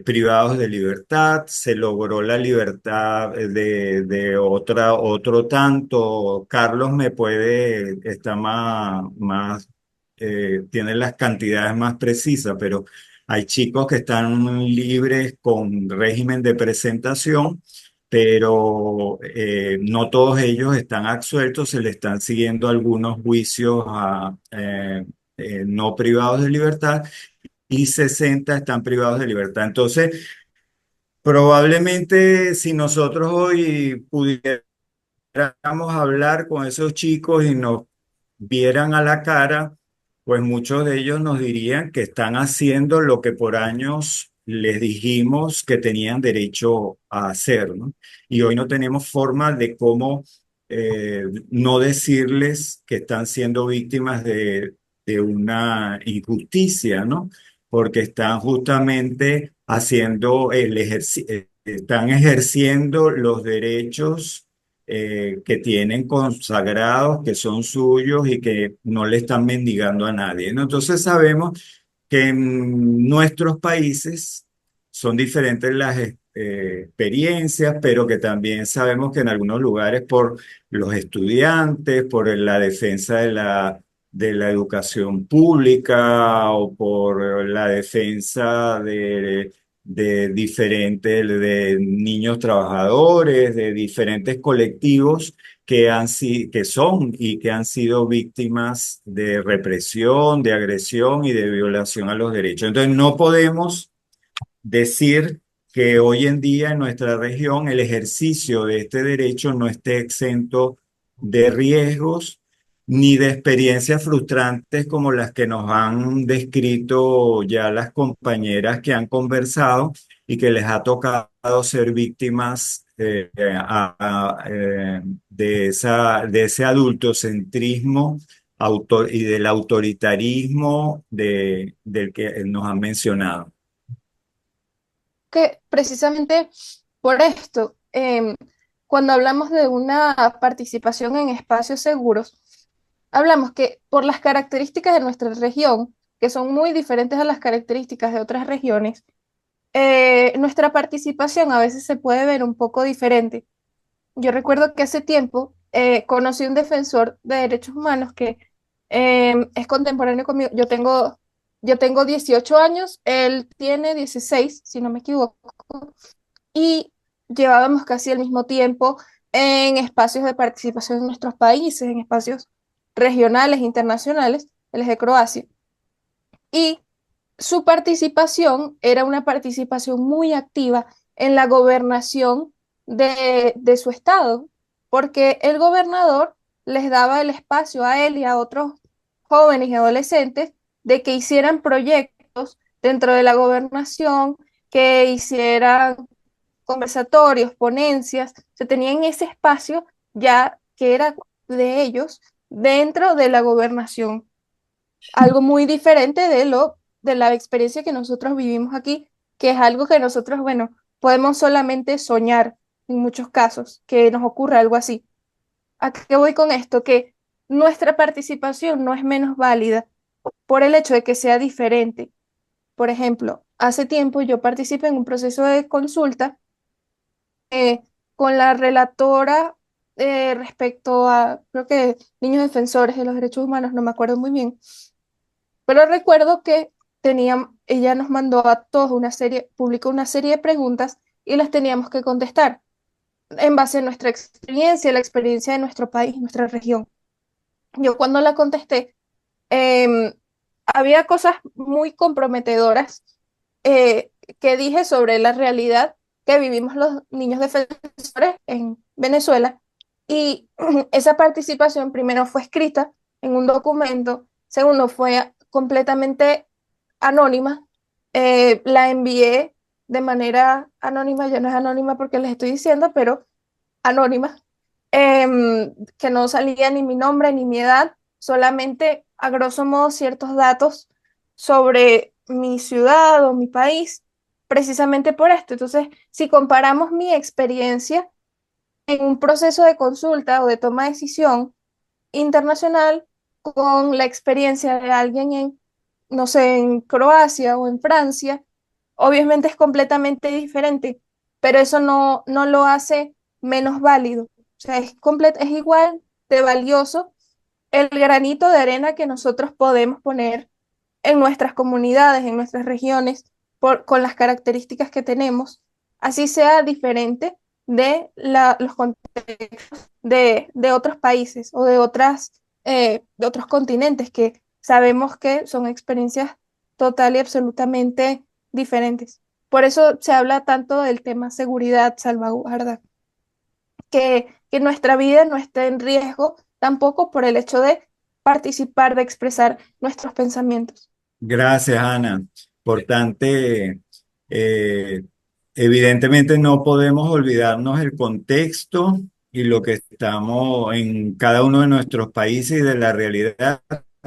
B: privados de libertad. Se logró la libertad de otro tanto. Carlos me puede, está tiene las cantidades más precisas, pero hay chicos que están libres con régimen de presentación, pero no todos ellos están absueltos, se le están siguiendo algunos juicios no privados de libertad y 60 están privados de libertad. Entonces, probablemente si nosotros hoy pudiéramos hablar con esos chicos y nos vieran a la cara, pues muchos de ellos nos dirían que están haciendo lo que por años les dijimos que tenían derecho a hacer, ¿no? Y hoy no tenemos forma de cómo no decirles que están siendo víctimas de una injusticia, ¿no? Porque están justamente haciendo están ejerciendo los derechos que tienen consagrados, que son suyos y que no le están mendigando a nadie, ¿no? Entonces sabemos que en nuestros países son diferentes las experiencias, pero que también sabemos que en algunos lugares por los estudiantes, por la defensa de la educación pública o por la defensa de diferentes, de niños trabajadores, de diferentes colectivos que son y que han sido víctimas de represión, de agresión y de violación a los derechos. Entonces, no podemos decir que hoy en día en nuestra región el ejercicio de este derecho no esté exento de riesgos ni de experiencias frustrantes como las que nos han descrito ya las compañeras que han conversado y que les ha tocado ser víctimas de ese adultocentrismo y del autoritarismo del que nos han mencionado.
C: Que precisamente por esto, cuando hablamos de una participación en espacios seguros, hablamos que por las características de nuestra región, que son muy diferentes a las características de otras regiones, nuestra participación a veces se puede ver un poco diferente. Yo recuerdo que hace tiempo conocí un defensor de derechos humanos que es contemporáneo conmigo. Yo tengo 18 años, él tiene 16, si no me equivoco, y llevábamos casi el mismo tiempo en espacios de participación en nuestros países, en espacios regionales, internacionales. Él es de Croacia. Y su participación era una participación muy activa en la gobernación de su estado, porque el gobernador les daba el espacio a él y a otros jóvenes y adolescentes de que hicieran proyectos dentro de la gobernación, que hicieran conversatorios, ponencias. Se tenían ese espacio ya que era de ellos dentro de la gobernación, algo muy diferente de la experiencia que nosotros vivimos aquí, que es algo que nosotros, bueno, podemos solamente soñar en muchos casos, que nos ocurra algo así. ¿A qué voy con esto? Que nuestra participación no es menos válida por el hecho de que sea diferente. Por ejemplo, hace tiempo yo participé en un proceso de consulta con la relatora respecto a, creo que niños defensores de los derechos humanos, no me acuerdo muy bien. Pero recuerdo que ella nos mandó a todos publicó una serie de preguntas y las teníamos que contestar en base a nuestra experiencia, la experiencia de nuestro país, nuestra región. Yo cuando la contesté, em, había cosas muy comprometedoras que dije sobre la realidad que vivimos los niños defensores en Venezuela. Y esa participación primero fue escrita en un documento, segundo fue completamente anónima. La envié de manera anónima, ya no es anónima porque les estoy diciendo, pero anónima, que no salía ni mi nombre ni mi edad, solamente a grosso modo ciertos datos sobre mi ciudad o mi país, precisamente por esto. Entonces, si comparamos mi experiencia en un proceso de consulta o de toma de decisión internacional con la experiencia de alguien en, no sé, en Croacia o en Francia, obviamente es completamente diferente, pero eso no lo hace menos válido. O sea, es igual de valioso el granito de arena que nosotros podemos poner en nuestras comunidades, en nuestras regiones, con las características que tenemos, así sea diferente de los contextos de otros países o de otros continentes que sabemos que son experiencias total y absolutamente diferentes. Por eso se habla tanto del tema seguridad, salvaguarda, que nuestra vida no esté en riesgo tampoco por el hecho de participar, de expresar nuestros pensamientos.
B: Gracias, Ana. Importante, eh, evidentemente no podemos olvidarnos el contexto y lo que estamos en cada uno de nuestros países y de la realidad,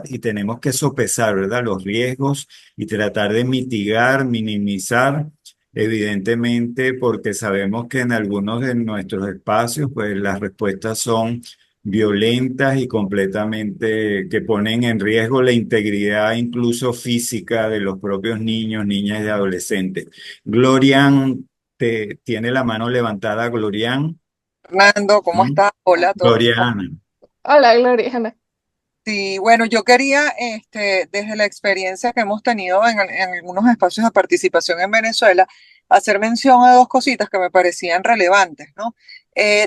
B: y tenemos que sopesar, ¿verdad? Los riesgos y tratar de mitigar, minimizar, evidentemente, porque sabemos que en algunos de nuestros espacios, pues las respuestas son violentas y completamente que ponen en riesgo la integridad incluso física de los propios niños, niñas y adolescentes. Glorian, te tiene la mano levantada, Glorian.
J: Fernando, ¿cómo
B: ¿Mm?
J: estás? Hola a todos.
B: Gloriana.
C: Hola, Gloriana.
J: Sí, bueno, yo quería, desde la experiencia que hemos tenido en algunos espacios de participación en Venezuela, hacer mención a dos cositas que me parecían relevantes, ¿no?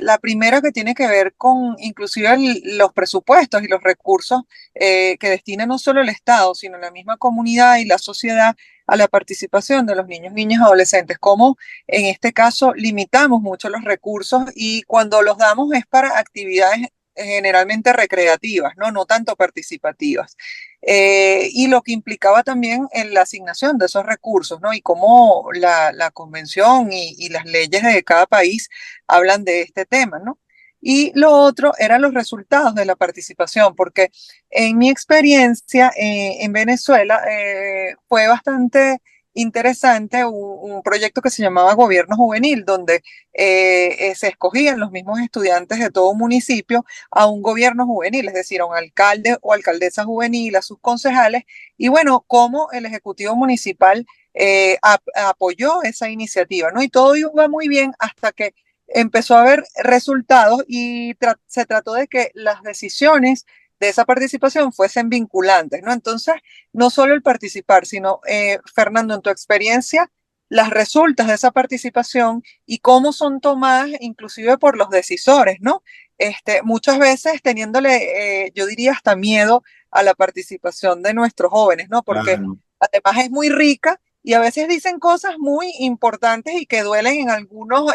J: La primera que tiene que ver con inclusive los presupuestos y los recursos que destina no solo el Estado, sino la misma comunidad y la sociedad a la participación de los niños, niñas, adolescentes, como en este caso limitamos mucho los recursos y cuando los damos es para actividades generalmente recreativas, ¿no? No tanto participativas. Y lo que implicaba también en la asignación de esos recursos, ¿no? Y cómo la convención y las leyes de cada país hablan de este tema, ¿no? Y lo otro eran los resultados de la participación, porque en mi experiencia en Venezuela fue bastante interesante un proyecto que se llamaba Gobierno Juvenil, donde se escogían los mismos estudiantes de todo un municipio a un gobierno juvenil, es decir, a un alcalde o alcaldesa juvenil, a sus concejales, y bueno, cómo el Ejecutivo Municipal apoyó esa iniciativa, ¿no? Y todo iba muy bien hasta que empezó a haber resultados y se trató de que las decisiones de esa participación fuesen vinculantes, ¿no? Entonces, no solo el participar, sino, Fernando, en tu experiencia, las resultas de esa participación y cómo son tomadas inclusive por los decisores, ¿no? Muchas veces teniéndole, yo diría, hasta miedo a la participación de nuestros jóvenes, ¿no? Porque
B: Claro.
J: además es muy rica y a veces dicen cosas muy importantes y que duelen en algunos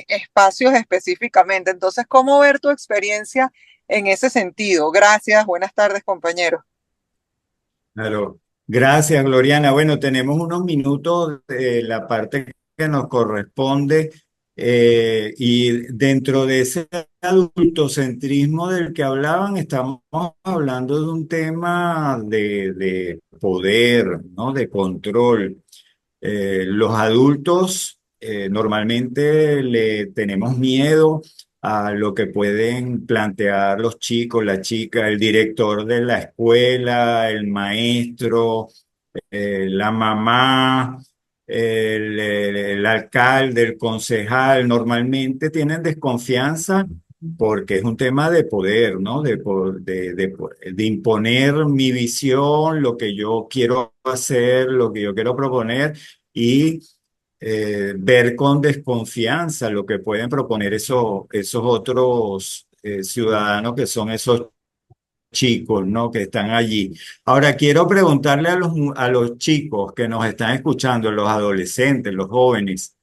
J: espacios específicamente. Entonces, ¿cómo ver tu experiencia en ese sentido? Gracias, buenas tardes, compañeros.
B: Claro. Gracias, Gloriana. Bueno, tenemos unos minutos de la parte que nos corresponde y dentro de ese adultocentrismo del que hablaban, estamos hablando de un tema de poder, ¿no? De control. Los adultos normalmente le tenemos miedo a lo que pueden plantear los chicos, la chica, el director de la escuela, el maestro, la mamá, el alcalde, el concejal. Normalmente tienen desconfianza porque es un tema de poder, ¿no? De imponer mi visión, lo que yo quiero hacer, lo que yo quiero proponer y ver con desconfianza lo que pueden proponer esos otros ciudadanos que son esos chicos, ¿no? Que están allí. Ahora, quiero preguntarle a los chicos que nos están escuchando, los adolescentes, los jóvenes,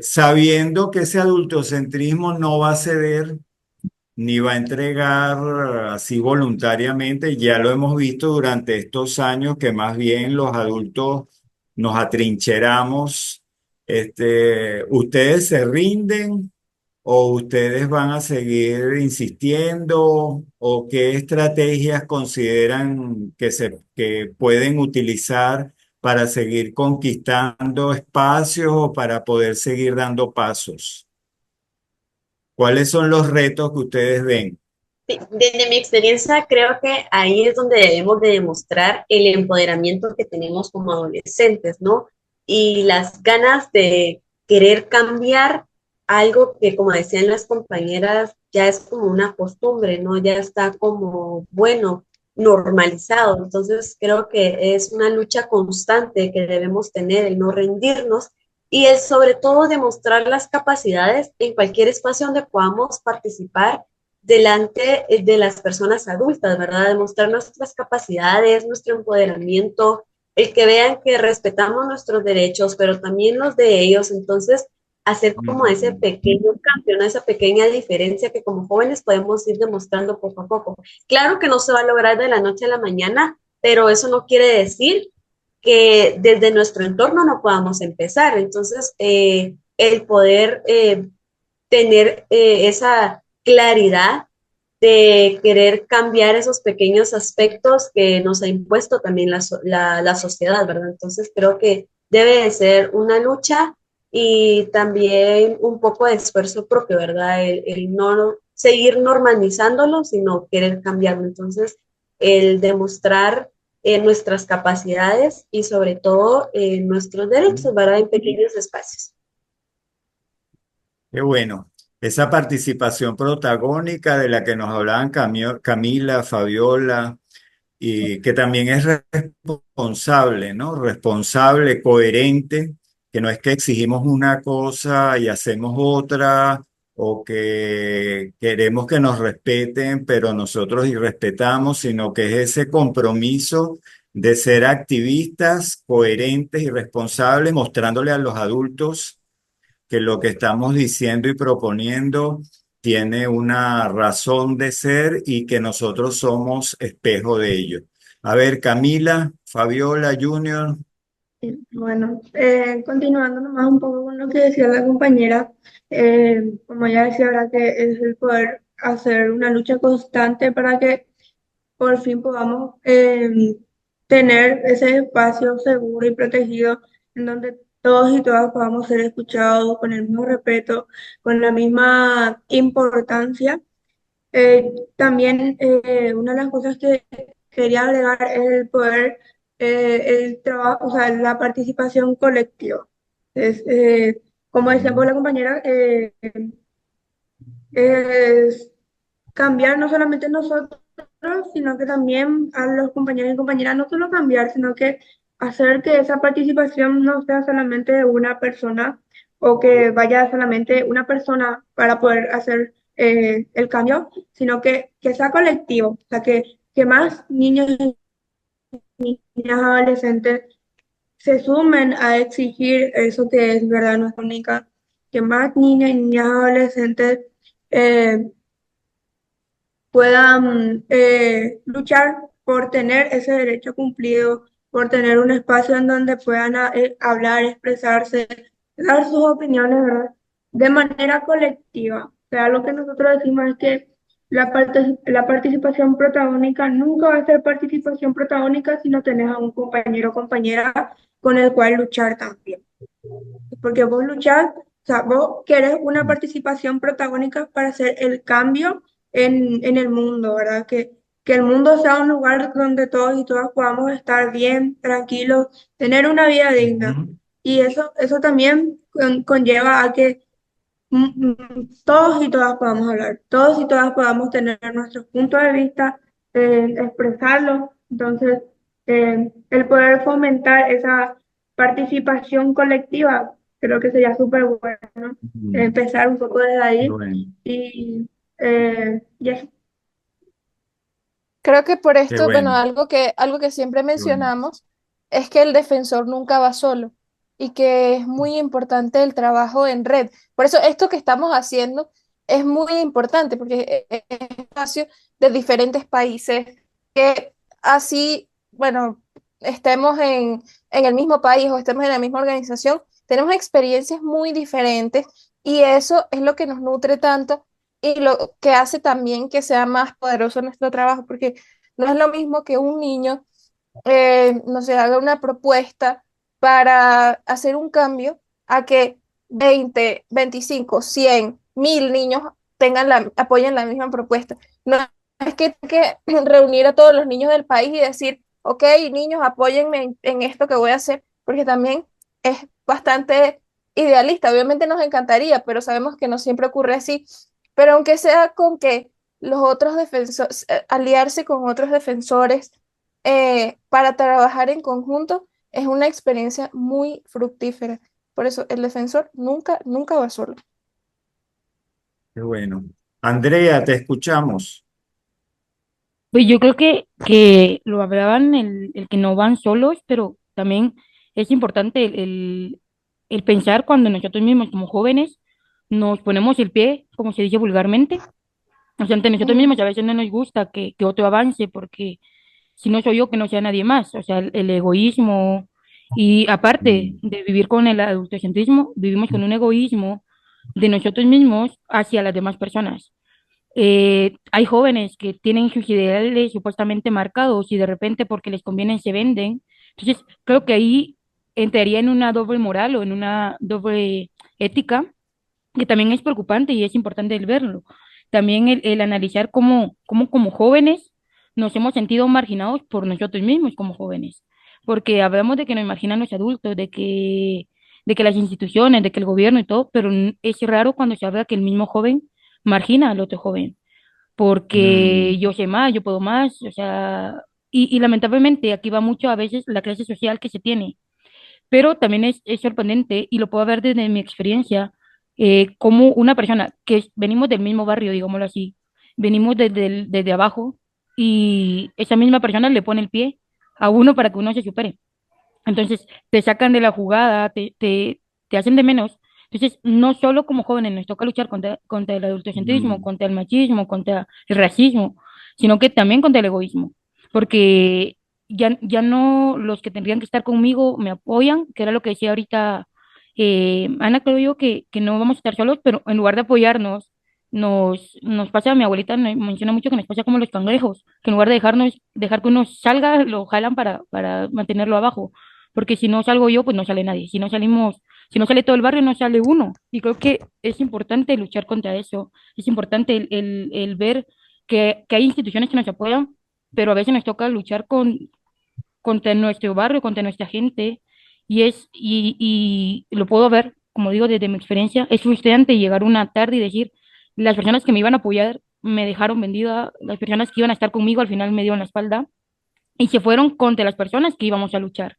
B: sabiendo que ese adultocentrismo no va a ceder ni va a entregar así voluntariamente. Ya lo hemos visto durante estos años que más bien los adultos nos atrincheramos. ¿Ustedes se rinden ¿O ustedes van a seguir insistiendo? ¿O qué estrategias consideran que pueden utilizar para seguir conquistando espacios o para poder seguir dando pasos? ¿Cuáles son los retos que ustedes ven?
G: Sí, desde mi experiencia, creo que ahí es donde debemos de demostrar el empoderamiento que tenemos como adolescentes, ¿no? Y las ganas de querer cambiar algo que, como decían las compañeras, ya es como una costumbre, ¿no? Ya está como, bueno, normalizado. Entonces, creo que es una lucha constante que debemos tener, el no rendirnos y es sobre todo demostrar las capacidades en cualquier espacio donde podamos participar delante de las personas adultas, ¿verdad? Demostrar nuestras capacidades, nuestro empoderamiento, el que vean que respetamos nuestros derechos, pero también los de ellos. Entonces, hacer como ese pequeño cambio, ¿no? Esa pequeña diferencia que como jóvenes podemos ir demostrando poco a poco. Claro que no se va a lograr de la noche a la mañana, pero eso no quiere decir que desde nuestro entorno no podamos empezar. Entonces, el poder tener esa claridad de querer cambiar esos pequeños aspectos que nos ha impuesto también la sociedad, ¿verdad? Entonces creo que debe de ser una lucha y también un poco de esfuerzo propio, ¿verdad? El no seguir normalizándolo, sino querer cambiarlo. Entonces, el demostrar nuestras capacidades y sobre todo nuestros derechos, ¿verdad? En pequeños espacios.
B: Qué bueno. Esa participación protagónica de la que nos hablaban Camila, Fabiola, y que también es responsable, ¿no? Responsable, coherente, que no es que exigimos una cosa y hacemos otra, o que queremos que nos respeten, pero nosotros irrespetamos, sino que es ese compromiso de ser activistas, coherentes y responsables, mostrándole a los adultos que lo que estamos diciendo y proponiendo tiene una razón de ser y que nosotros somos espejo de ello. A ver, Camila, Fabiola, Junior.
H: Bueno, continuando nomás un poco con lo que decía la compañera, como ya decía, ahora que es el poder hacer una lucha constante para que por fin podamos tener ese espacio seguro y protegido en donde todos y todas podamos ser escuchados con el mismo respeto, con la misma importancia. También una de las cosas que quería agregar es el poder, el trabajo, o sea, la participación colectiva. Es, como decía por la compañera, es cambiar no solamente nosotros, sino que también a los compañeros y compañeras, no solo cambiar, sino que hacer que esa participación no sea solamente de una persona o que vaya solamente una persona para poder hacer el cambio, sino que sea colectivo, o sea, que más niños y niñas adolescentes se sumen a exigir eso que es verdad nuestra única, que más niños y niñas adolescentes eh, puedan luchar por tener ese derecho cumplido, por tener un espacio en donde puedan hablar, expresarse, dar sus opiniones, ¿verdad? De manera colectiva. O sea, lo que nosotros decimos es que la participación protagónica nunca va a ser participación protagónica si no tenés a un compañero o compañera con el cual luchar también. Porque vos luchás, o sea, vos querés una participación protagónica para hacer el cambio en el mundo, ¿verdad? Que el mundo sea un lugar donde todos y todas podamos estar bien, tranquilos, tener una vida digna.
B: Ujú.
H: Y eso también conlleva a que todos y todas podamos hablar, todos y todas podamos tener nuestros puntos de vista, expresarlos. Entonces, el poder fomentar esa participación colectiva, creo que sería súper bueno
B: Ujú.
H: empezar un poco desde ahí
B: Bueno,
H: y eso.
C: Creo que por
B: qué
C: esto, bueno,
B: bueno,
C: algo que siempre
B: qué bueno.
C: mencionamos es que el defensor nunca va solo y que es muy importante el trabajo en red. Por eso esto que estamos haciendo es muy importante porque es un espacio de diferentes países que así, bueno, estemos en el mismo país o estemos en la misma organización, tenemos experiencias muy diferentes, Y eso es lo que nos nutre tanto y lo que hace también que sea más poderoso nuestro trabajo, porque no es lo mismo que un niño, no sé, haga una propuesta para hacer un cambio a que 20, 25, 100, 1000 niños apoyen la misma propuesta. No es que hay que reunir a todos los niños del país y decir, ok, niños, apóyenme en esto que voy a hacer, porque también es bastante idealista. Obviamente nos encantaría, pero sabemos que no siempre ocurre así. Pero aunque sea con que los otros defensores, aliarse con otros defensores para trabajar en conjunto, es una experiencia muy fructífera. Por eso el defensor nunca, nunca va solo.
B: Qué bueno. Andrea, te escuchamos.
K: Pues yo creo que lo hablaban el que no van solos, pero también es importante el pensar cuando nosotros mismos como jóvenes nos ponemos el pie, como se dice vulgarmente, o sea, ante nosotros
C: Ujú,
K: mismos a veces no nos gusta que otro avance porque si no soy yo, que no sea nadie más, o sea, el egoísmo y aparte
B: Mm,
K: de vivir con el adultocentrismo, vivimos con un egoísmo de nosotros mismos hacia las demás personas. Hay jóvenes que tienen sus ideales supuestamente marcados y de repente porque les conviene se venden. Entonces, creo que ahí entraría en una doble moral o en una doble ética, que también es preocupante y es importante el verlo. También el analizar cómo como jóvenes nos hemos sentido marginados por nosotros mismos como jóvenes. Porque hablamos de que nos marginan los adultos, de que las instituciones, de que el gobierno y todo, pero es raro cuando se habla que el mismo joven margina al otro joven porque
B: mm,
K: yo sé más, yo puedo más, o sea, y lamentablemente aquí va mucho a veces la clase social que se tiene, pero también es sorprendente y lo puedo ver desde mi experiencia, como una persona venimos del mismo barrio, digámoslo así, venimos desde abajo y esa misma persona le pone el pie a uno para que uno se supere. Entonces, te sacan de la jugada, te hacen de menos. Entonces, no solo como jóvenes nos toca luchar contra el adultocentrismo,
B: mm.
K: contra el machismo, contra el racismo, sino que también contra el egoísmo. Porque ya no los que tendrían que estar conmigo me apoyan, que era lo que decía ahorita Ana, creo yo que no vamos a estar solos, pero en lugar de apoyarnos, nos pasa, mi abuelita menciona mucho que nos pasa como los cangrejos, que en lugar de dejar que uno salga, lo jalan para mantenerlo abajo porque si no salgo yo, pues no sale nadie. Si no sale todo el barrio, no sale uno. Y creo que es importante luchar contra eso. Es importante el ver que hay instituciones que nos apoyan, pero a veces nos toca luchar contra nuestro barrio, contra nuestra gente. Y lo puedo ver, como digo, desde mi experiencia, es frustrante llegar una tarde y decir, las personas que me iban a apoyar me dejaron vendida, las personas que iban a estar conmigo al final me dieron la espalda y se fueron contra las personas que íbamos a luchar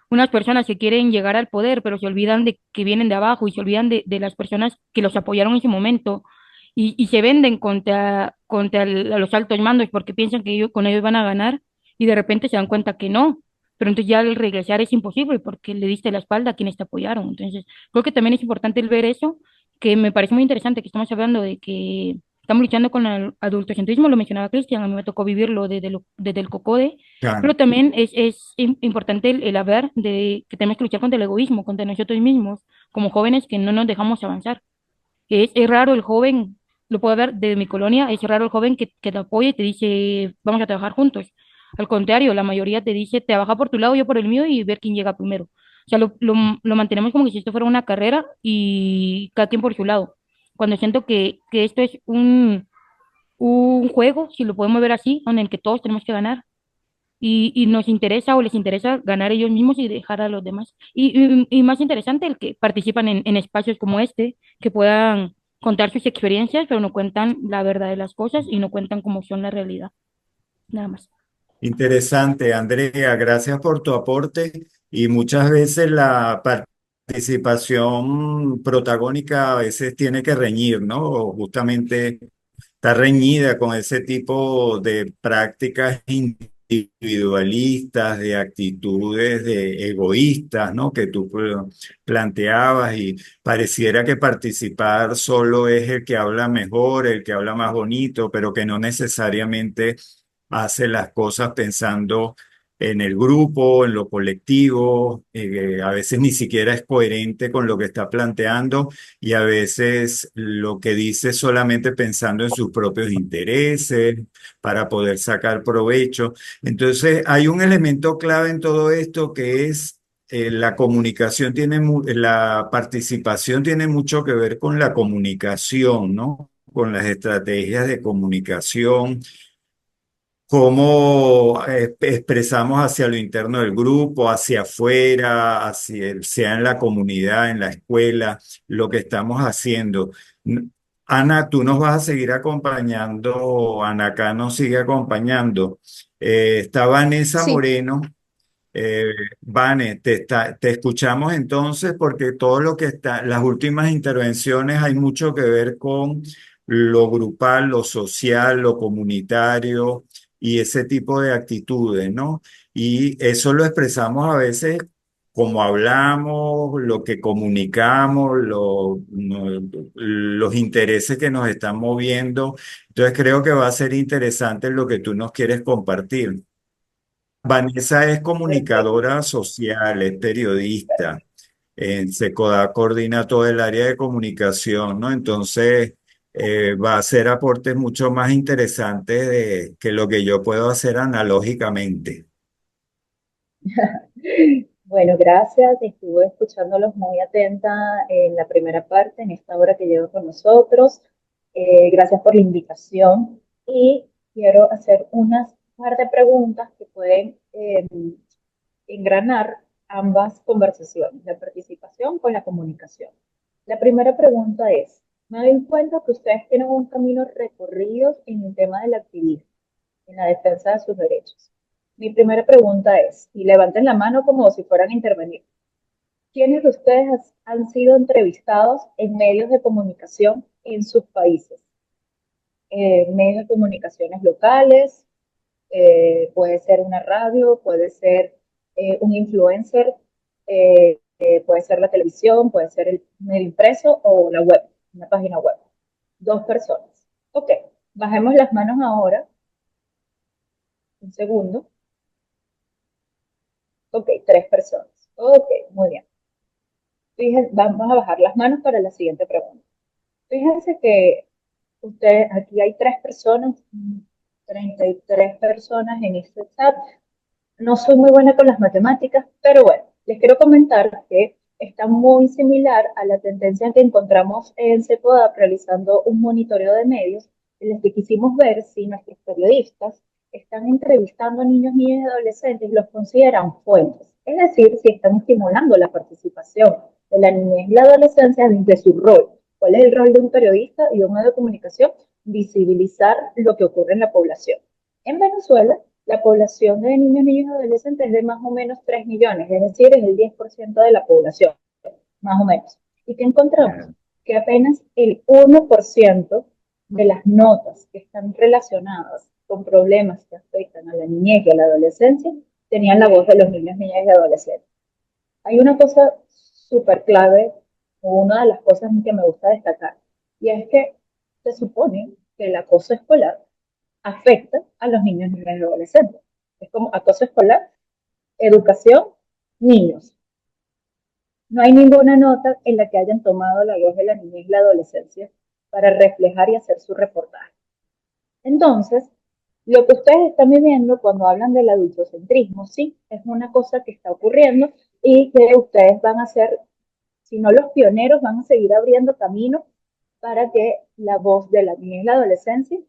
K: unas personas que quieren llegar al poder, pero se olvidan de que vienen de abajo y se olvidan de las personas que los apoyaron en ese momento y se venden contra los altos mandos porque piensan que con ellos van a ganar y de repente se dan cuenta que no. Pero entonces ya al regresar es imposible porque le diste la espalda a quienes te apoyaron. Entonces, creo que también es importante el ver eso, que me parece muy interesante que estamos hablando de que estamos luchando con el adultocentrismo, lo mencionaba Cristian, a mí me tocó vivirlo desde el COCODE,
B: Claro.
K: pero también es importante el hablar de que tenemos que luchar contra el egoísmo, contra nosotros mismos, como jóvenes que no nos dejamos avanzar. Es raro el joven, lo puedo ver de mi colonia, es raro el joven que te apoya y te dice, vamos a trabajar juntos. Al contrario, la mayoría te dice, trabaja por tu lado, yo por el mío y ver quién llega primero. O sea, lo mantenemos como que si esto fuera una carrera y cada quien por su lado. Cuando siento que esto es un juego, si lo podemos ver así, en el que todos tenemos que ganar y nos interesa o les interesa ganar ellos mismos y dejar a los demás. Y más interesante el que participan en espacios como este, que puedan contar sus experiencias, pero no cuentan la verdad de las cosas y no cuentan cómo son la realidad. Nada más.
B: Interesante, Andrea. Gracias por tu aporte. Y muchas veces la participación protagónica a veces tiene que reñir, ¿no? O justamente está reñida con ese tipo de prácticas individualistas, de actitudes de egoístas, ¿no? Que tú planteabas y pareciera que participar solo es el que habla mejor, el que habla más bonito, pero que no necesariamente hace las cosas pensando en el grupo, en lo colectivo, a veces ni siquiera es coherente con lo que está planteando y a veces lo que dice es solamente pensando en sus propios intereses para poder sacar provecho. Entonces, hay un elemento clave en todo esto que es la comunicación la participación tiene mucho que ver con la comunicación, ¿no? Con las estrategias de comunicación, cómo expresamos hacia lo interno del grupo, hacia afuera, sea en la comunidad, en la escuela, lo que estamos haciendo. Ana, tú nos vas a seguir acompañando, Ana acá nos sigue acompañando. Está Vanessa
C: Sí,
B: Moreno. Vane, te escuchamos entonces porque todo lo que está, las últimas intervenciones hay mucho que ver con lo grupal, lo social, lo comunitario y ese tipo de actitudes, ¿no? Y eso lo expresamos a veces como hablamos, lo que comunicamos, los intereses que nos están moviendo. Entonces creo que va a ser interesante lo que tú nos quieres compartir. Vanessa es
E: Perfecto.
B: comunicadora social, es periodista. En Secoda coordina todo el área de comunicación, ¿no? Entonces, va a hacer aportes mucho más interesantes que lo que yo puedo hacer analógicamente.
L: Bueno, gracias. Estuve escuchándolos muy atenta en la primera parte, en esta hora que llevo con nosotros. Gracias por la invitación y quiero hacer unas par de preguntas que pueden engranar ambas conversaciones, la participación con la comunicación. La primera pregunta es, me doy cuenta que ustedes tienen un camino recorrido en el tema del activismo, en la defensa de sus derechos. Mi primera pregunta es, y levanten la mano como si fueran a intervenir, ¿quiénes de ustedes han sido entrevistados en medios de comunicación en sus países? Medios de comunicaciones locales, puede ser una radio, puede ser un influencer, puede ser la televisión, puede ser el medio impreso o la web, una página web. Dos personas. Ok, bajemos las manos ahora, un segundo. Ok, tres personas. Ok, muy bien. Fíjense, vamos a bajar las manos para la siguiente pregunta. Fíjense que ustedes, aquí hay tres personas, 33 personas en este chat. No soy muy buena con las matemáticas, pero bueno, les quiero comentar que está muy similar a la tendencia que encontramos en CEPODAP realizando un monitoreo de medios en el que quisimos ver si nuestros periodistas están entrevistando a niños, niñas y adolescentes y los consideran fuentes. Es decir, si están estimulando la participación de la niñez y la adolescencia desde su rol. ¿Cuál es el rol de un periodista y de un medio de comunicación? Visibilizar lo que ocurre en la población. En Venezuela, la población de niños, niños y adolescentes es de más o menos 3 millones, es decir, es el 10% de la población, más o menos. ¿Y qué encontramos? Que apenas el 1% de las notas que están relacionadas con problemas que afectan a la niñez y a la adolescencia tenían la voz de los niños, niñas y adolescentes. Hay una cosa súper clave, o una de las cosas que me gusta destacar, y es que se supone que el acoso escolar afecta a los niños, niñas y adolescentes. Es como acoso escolar, educación, niños. No hay ninguna nota en la que hayan tomado la voz de la niñez y la adolescencia para reflejar y hacer su reportaje. Entonces, lo que ustedes están viviendo cuando hablan del adultocentrismo, sí, es una cosa que está ocurriendo y que ustedes van a ser, si no los pioneros, van a seguir abriendo camino para que la voz de la niñez y la adolescencia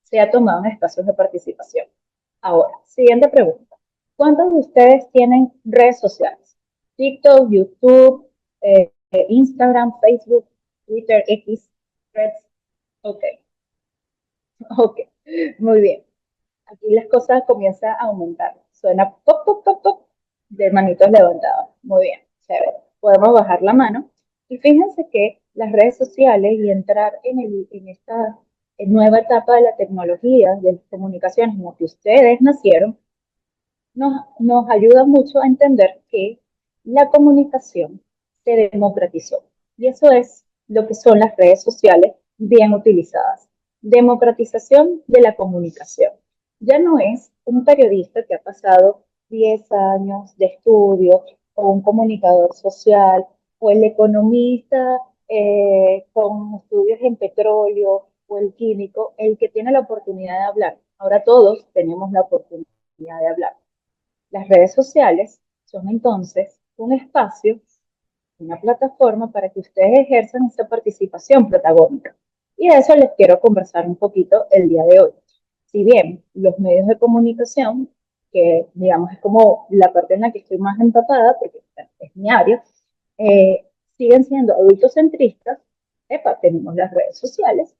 L: sea tomada en espacios de participación. Ahora, siguiente pregunta. ¿Cuántos de ustedes tienen redes sociales? TikTok, YouTube, Instagram, Facebook, Twitter, X, Threads. Ok, ok, muy bien. Aquí las cosas comienzan a aumentar. Suena pop, pop, pop, pop de manitos levantados. Muy bien, chévere. Podemos bajar la mano. Y fíjense que las redes sociales y entrar en esta nueva etapa de la tecnología, de las comunicaciones, en la que ustedes nacieron, nos ayuda mucho a entender que la comunicación se democratizó. Y eso es lo que son las redes sociales bien utilizadas. Democratización de la comunicación. Ya no es un periodista que ha pasado 10 años de estudio, o un comunicador social, o el economista con estudios en petróleo, o el químico, el que tiene la oportunidad de hablar. Ahora todos tenemos la oportunidad de hablar. Las redes sociales son entonces un espacio, una plataforma para que ustedes ejerzan esa participación protagónica. Y de eso les quiero conversar un poquito el día de hoy. Si bien los medios de comunicación, que digamos es como la parte en la que estoy más empapada, porque es mi área, siguen siendo adultocentristas, tenemos las redes sociales,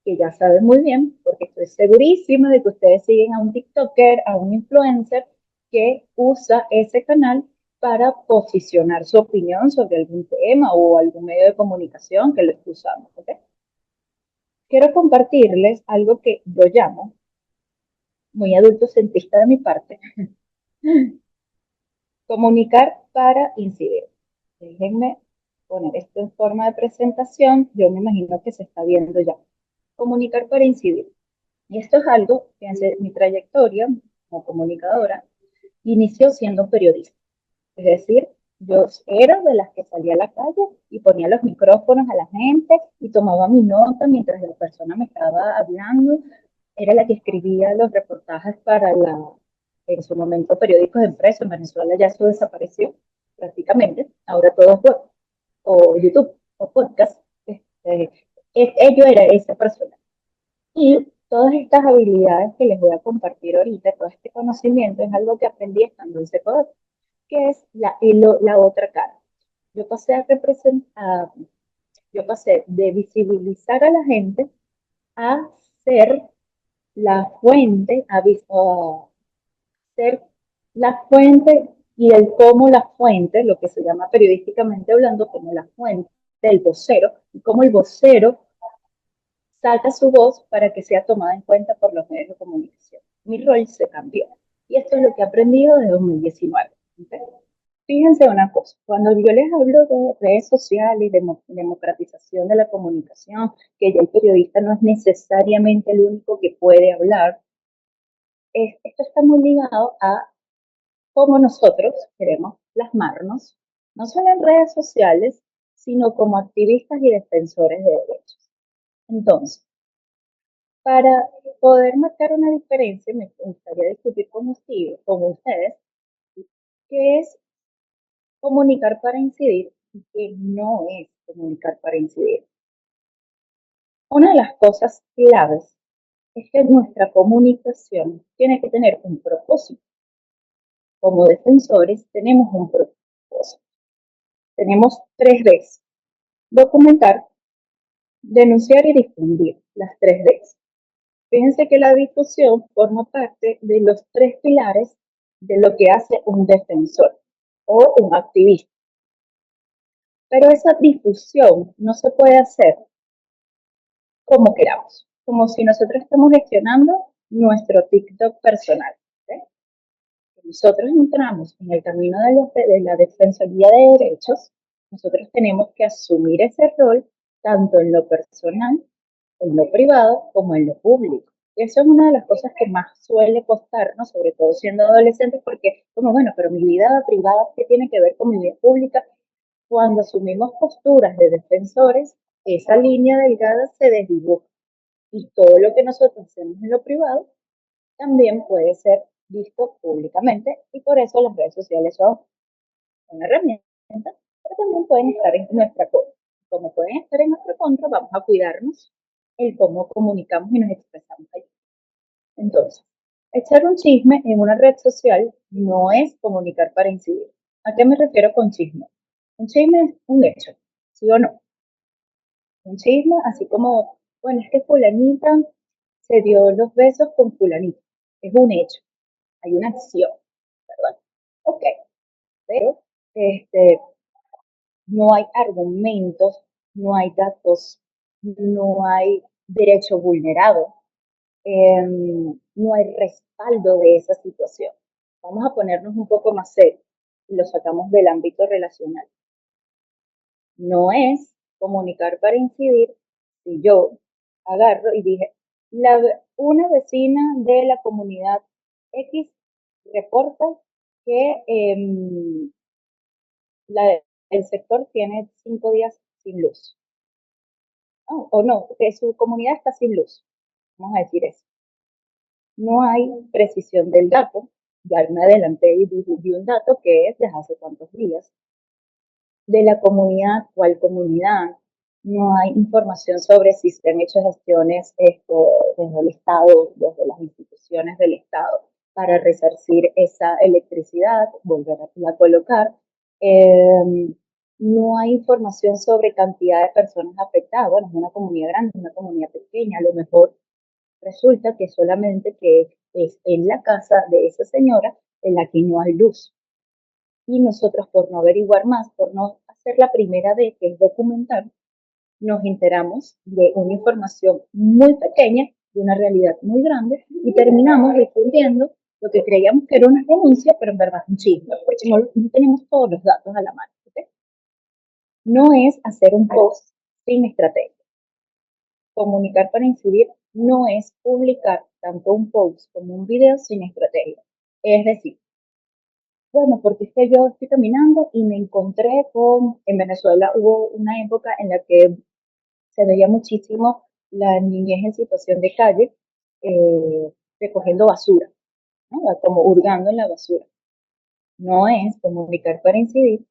L: que ya saben muy bien, porque estoy segurísima de que ustedes siguen a un TikToker, a un influencer que usa ese canal para posicionar su opinión sobre algún tema o algún medio de comunicación que lo esté usando. ¿Okay? Quiero compartirles algo que yo llamo, muy adultocentrista de mi parte, comunicar para incidir. Déjenme poner esto en forma de presentación, yo me imagino que se está viendo ya. Comunicar para incidir. Y esto es algo que en mi trayectoria como comunicadora inició siendo periodista. Es decir, yo era de las que salía a la calle y ponía los micrófonos a la gente y tomaba mi nota mientras la persona me estaba hablando. Era la que escribía los reportajes para en su momento, periódicos de empresa. En Venezuela ya eso desapareció prácticamente. Ahora todo es web, o YouTube, o podcast. Yo era esa persona. Y todas estas habilidades que les voy a compartir ahorita, todo este conocimiento, es algo que aprendí estando en Secodoc, que es la otra cara. Yo pasé a representar, yo pasé de visibilizar a la gente a ser la fuente, a ser la fuente y el cómo la fuente, lo que se llama periodísticamente hablando como la fuente del vocero, y cómo el vocero saca su voz para que sea tomada en cuenta por los medios de comunicación. Mi rol se cambió. Y esto es lo que he aprendido desde 2019. ¿Okay? Fíjense una cosa, cuando yo les hablo de redes sociales y de democratización de la comunicación, que ya el periodista no es necesariamente el único que puede hablar, esto está muy ligado a cómo nosotros queremos plasmarnos, no solo en redes sociales, sino como activistas y defensores de derechos. Entonces, para poder marcar una diferencia, me gustaría discutir con ustedes, qué es comunicar para incidir y qué no es comunicar para incidir. Una de las cosas claves es que nuestra comunicación tiene que tener un propósito. Como defensores tenemos un propósito. Tenemos 3 Ds: documentar, denunciar y difundir, las 3 Ds. Fíjense que la difusión forma parte de los 3 pilares de lo que hace un defensor o un activista. Pero esa difusión no se puede hacer como queramos, como si nosotros estamos gestionando nuestro TikTok personal. ¿Okay? Nosotros entramos en el camino de la defensoría de derechos, nosotros tenemos que asumir ese rol tanto en lo personal, en lo privado, como en lo público. Y eso es una de las cosas que más suele costarnos, sobre todo siendo adolescentes, porque, como bueno, pero mi vida privada, ¿qué tiene que ver con mi vida pública? Cuando asumimos posturas de defensores, esa línea delgada se desdibuja y todo lo que nosotros hacemos en lo privado también puede ser visto públicamente y por eso las redes sociales son una herramienta, pero también pueden estar en nuestra contra. Como pueden estar en nuestra contra, vamos a cuidarnos el cómo comunicamos y nos expresamos allí. Entonces, echar un chisme en una red social no es comunicar para incidir. ¿A qué me refiero con chisme? Un chisme es un hecho, ¿sí o no? Un chisme, así como, bueno, es que fulanita se dio los besos con fulanito. Es un hecho, hay una acción, ¿verdad? Ok, pero no hay argumentos, no hay datos, no hay derecho vulnerado, no hay respaldo de esa situación. Vamos a ponernos un poco más serios y lo sacamos del ámbito relacional. No es comunicar para incidir si yo agarro y dije, una vecina de la comunidad X reporta que el sector tiene 5 días sin luz. ¿No? O no, que su comunidad está sin luz. Vamos a decir eso. No hay precisión del dato. Ya me adelanté y di un dato que es desde hace cuántos días. De la comunidad, cuál comunidad. No hay información sobre si se han hecho gestiones desde el Estado, desde las instituciones del Estado, para resarcir esa electricidad, volver a colocar. No hay información sobre cantidad de personas afectadas. Bueno, es una comunidad grande, es una comunidad pequeña. A lo mejor resulta que solamente que es en la casa de esa señora en la que no hay luz. Y nosotros, por no averiguar más, por no hacer la primera D, que es documentar, nos enteramos de una información muy pequeña, de una realidad muy grande, y terminamos difundiendo lo que creíamos que era una denuncia, pero en verdad es un chisme, porque no tenemos todos los datos a la mano. ¿Okay? No es hacer un post sin estrategia. Comunicar para incidir no es publicar tanto un post como un video sin estrategia. Es decir, bueno, porque es que yo estoy caminando y me encontré en Venezuela hubo una época en la que se veía muchísimo la niñez en situación de calle, recogiendo basura, ¿no? Como hurgando en la basura. No es comunicar para incidir,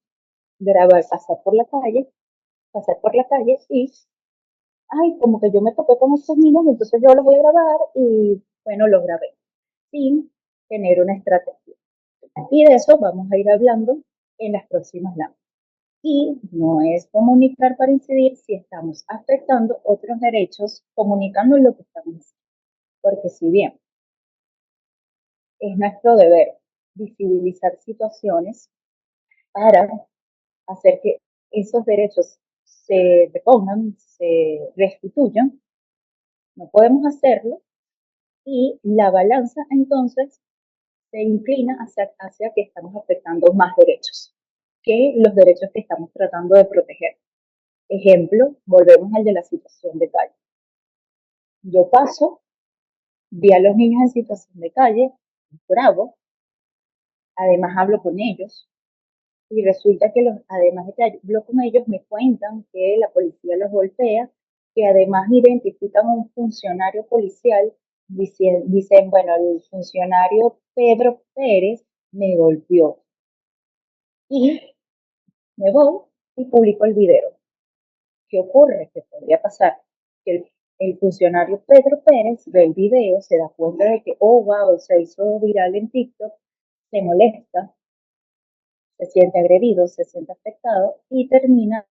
L: grabar, pasar por la calle y, ay, como que yo me topé con estos niños, entonces yo los voy a grabar y, bueno, los grabé, sin tener una estrategia. Y de eso vamos a ir hablando en las próximas láminas. Y no es comunicar para incidir si estamos afectando otros derechos comunicando lo que estamos haciendo. Porque si bien es nuestro deber visibilizar situaciones para hacer que esos derechos se repongan, se restituyan, no podemos hacerlo y la balanza entonces se inclina hacia que estamos afectando más derechos que los derechos que estamos tratando de proteger. Ejemplo, volvemos al de la situación de calle. Yo paso, vi a los niños en situación de calle, bravo, además hablo con ellos y resulta que además de que hablo con ellos me cuentan que la policía los golpea, que además identifican a un funcionario policial, dicen, bueno, el funcionario Pedro Pérez me golpeó y me voy y publico el video. ¿Qué ocurre? ¿Qué podría pasar? Que el funcionario Pedro Pérez ve el video, se da cuenta de que, oh, wow, se hizo viral en TikTok, se molesta, se siente agredido, se siente afectado y termina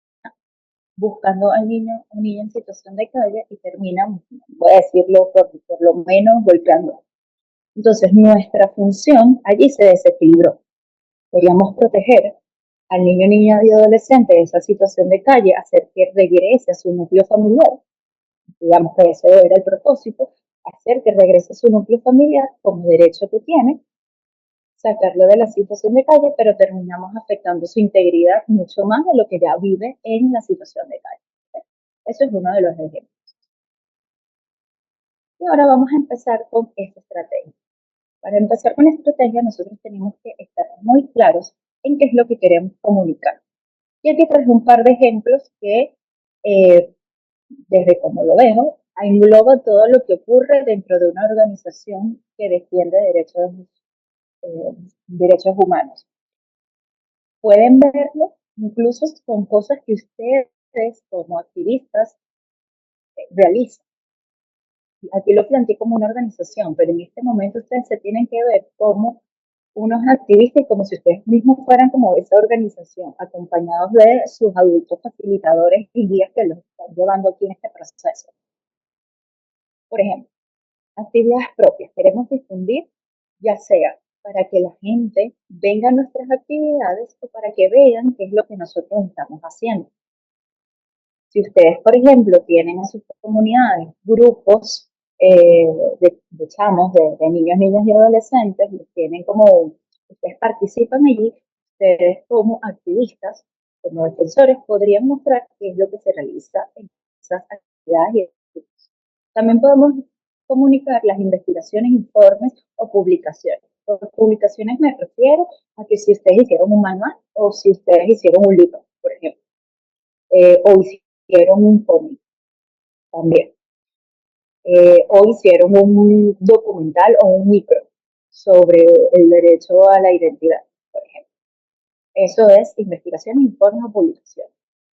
L: buscando al niño, un niño en situación de calle y termina, voy a decirlo por lo menos, golpeando. Entonces, nuestra función allí se desequilibró. Queríamos proteger al niño, niña y adolescente de esa situación de calle, hacer que regrese a su núcleo familiar. Digamos que ese era el propósito, hacer que regrese a su núcleo familiar como derecho que tiene, sacarlo de la situación de calle, pero terminamos afectando su integridad mucho más de lo que ya vive en la situación de calle. ¿Okay? Eso es uno de los ejemplos. Y ahora vamos a empezar con esta estrategia. Para empezar con la estrategia, nosotros tenemos que estar muy claros en qué es lo que queremos comunicar. Y aquí traje un par de ejemplos que, desde como lo veo, engloba todo lo que ocurre dentro de una organización que defiende derechos humanos. Pueden verlo incluso con cosas que ustedes como activistas realizan. Aquí lo planteé como una organización, pero en este momento ustedes se tienen que ver como unos activistas y como si ustedes mismos fueran como esa organización, acompañados de sus adultos facilitadores y guías que los están llevando aquí en este proceso. Por ejemplo, actividades propias. Queremos difundir, ya sea para que la gente venga a nuestras actividades o para que vean qué es lo que nosotros estamos haciendo. Si ustedes, por ejemplo, tienen en sus comunidades grupos de chamos, de niños, niñas y adolescentes, tienen como, ustedes participan allí, ustedes como activistas, como defensores, podrían mostrar qué es lo que se realiza en esas actividades y grupos. También podemos comunicar las investigaciones, informes o publicaciones. Por publicaciones me refiero a que si ustedes hicieron un manual o si ustedes hicieron un libro, por ejemplo, o hicieron un cómic también, o hicieron un documental o un micro sobre el derecho a la identidad, por ejemplo. Eso es investigación, informe o publicación.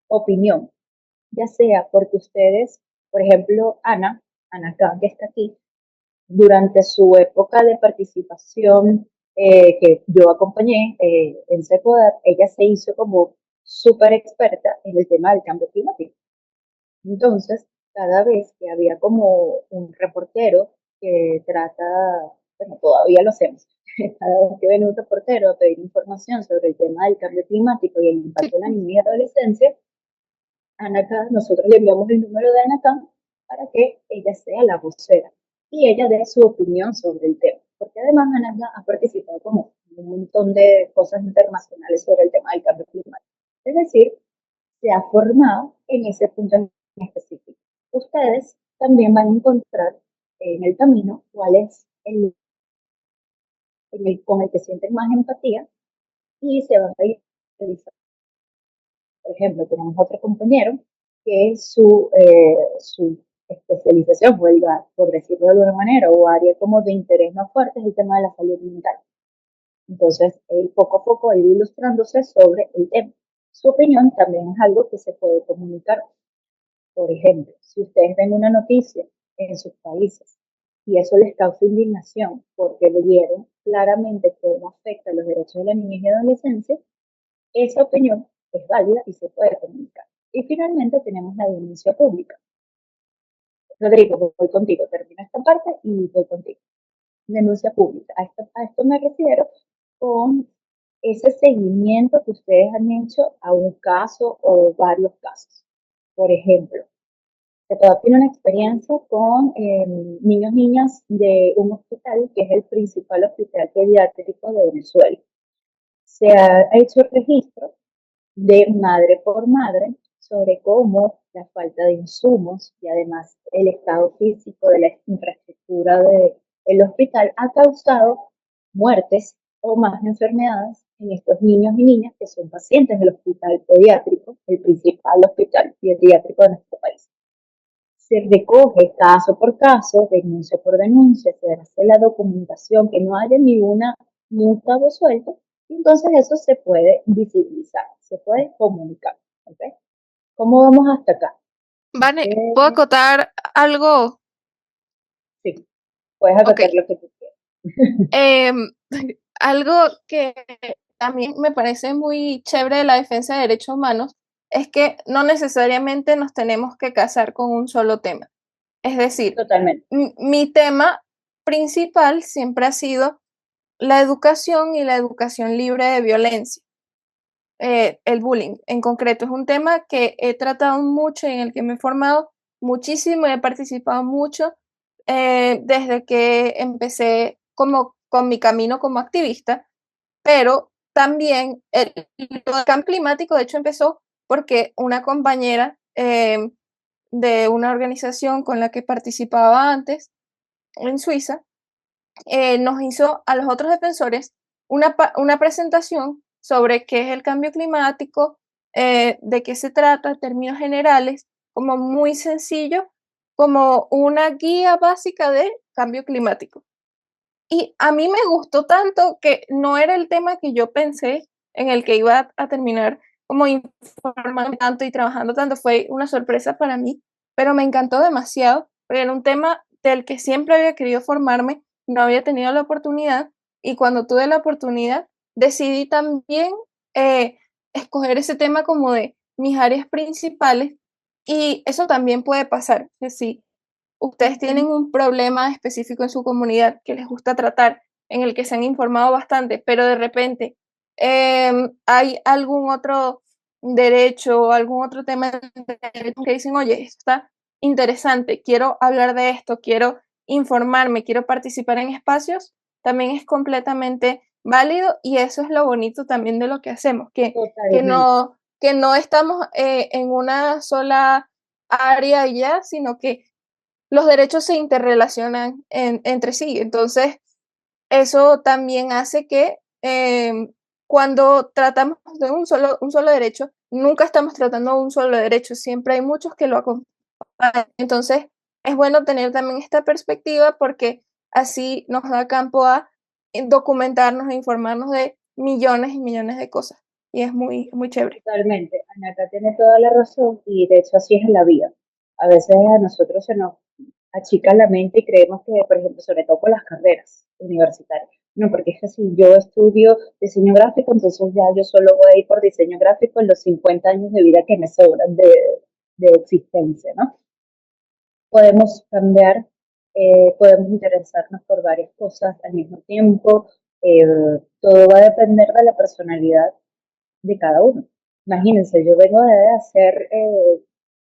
L: Opinión, ya sea porque ustedes, por ejemplo, Ana Khan, que está aquí, durante su época de participación que yo acompañé en Secodat, ella se hizo como súper experta en el tema del cambio climático. Entonces, cada vez que había como un reportero que trata, bueno, todavía lo hacemos, cada vez que viene un reportero a pedir información sobre el tema del cambio climático y el impacto en la niñez y adolescencia, nosotros le enviamos el número de Ana para que ella sea la vocera y ella dé su opinión sobre el tema. Porque además Ana ha participado como en un montón de cosas internacionales sobre el tema del cambio climático. Es decir, se ha formado en ese punto en específico. Ustedes también van a encontrar en el camino cuál es con el que sienten más empatía y se van a ir realizando. Por ejemplo, tenemos otro compañero que su especialización, huelga, por decirlo de alguna manera, o área como de interés más fuerte es el tema de la salud mental. Entonces, él poco a poco ha ido ilustrándose sobre el tema. Su opinión también es algo que se puede comunicar. Por ejemplo, si ustedes ven una noticia en sus países y eso les causa indignación porque vieron claramente cómo afecta los derechos de la niñez y adolescencia, esa opinión es válida y se puede comunicar. Y finalmente tenemos la denuncia pública. Rodrigo, voy contigo, termino esta parte y voy contigo. Denuncia pública. A esto me refiero con ese seguimiento que ustedes han hecho a un caso o varios casos. Por ejemplo, Secodat tiene una experiencia con niños y niñas de un hospital que es el principal hospital pediátrico de Venezuela. Se ha hecho registro de madre por madre sobre cómo la falta de insumos y además el estado físico de la infraestructura del hospital ha causado muertes o más enfermedades en estos niños y niñas que son pacientes del hospital pediátrico, el principal hospital pediátrico de nuestro país. Se recoge caso por caso, denuncia por denuncia, se hace la documentación, que no haya ni un cabo suelto, y entonces eso se puede visibilizar, se puede comunicar. ¿Okay? ¿Cómo vamos hasta acá?
C: Vane, ¿puedo acotar algo?
L: Sí, puedes acotar
C: Ok.
L: lo que tú quieras.
C: Algo que también me parece muy chévere de la defensa de derechos humanos es que no necesariamente nos tenemos que casar con un solo tema. Es decir,
L: Totalmente.
C: Mi tema principal siempre ha sido la educación y la educación libre de violencia. El bullying en concreto es un tema que he tratado mucho y en el que me he formado muchísimo y he participado mucho desde que empecé con mi camino como activista, pero también el cambio climático de hecho empezó porque una compañera de una organización con la que participaba antes en Suiza nos hizo a los otros defensores una presentación sobre qué es el cambio climático, de qué se trata, términos generales, como muy sencillo, como una guía básica de cambio climático. Y a mí me gustó tanto que no era el tema que yo pensé en el que iba a terminar como informando tanto y trabajando tanto, fue una sorpresa para mí, pero me encantó demasiado, porque era un tema del que siempre había querido formarme, no había tenido la oportunidad, y cuando tuve la oportunidad decidí también escoger ese tema como de mis áreas principales, y eso también puede pasar, que si ustedes tienen un problema específico en su comunidad que les gusta tratar, en el que se han informado bastante, pero de repente hay algún otro derecho o algún otro tema que dicen, oye, esto está interesante, quiero hablar de esto, quiero informarme, quiero participar en espacios, también es completamente válido y eso es lo bonito también de lo que hacemos, que no estamos en una sola área ya, sino que los derechos se interrelacionan entre sí. Entonces, eso también hace que cuando tratamos de un solo derecho, nunca estamos tratando un solo derecho, siempre hay muchos que lo acompañan. Entonces, es bueno tener también esta perspectiva porque así nos da campo a documentarnos e informarnos de millones y millones de cosas. Y es muy, muy chévere.
L: Totalmente. Anaka tiene toda la razón y de hecho así es en la vida. A veces a nosotros se nos achica la mente y creemos que, por ejemplo, sobre todo con las carreras universitarias. No, porque es que si yo estudio diseño gráfico, entonces ya yo solo voy a ir por diseño gráfico en los 50 años de vida que me sobran de existencia, ¿no? Podemos cambiar, podemos interesarnos por varias cosas al mismo tiempo. Todo va a depender de la personalidad de cada uno. Imagínense, yo vengo de ser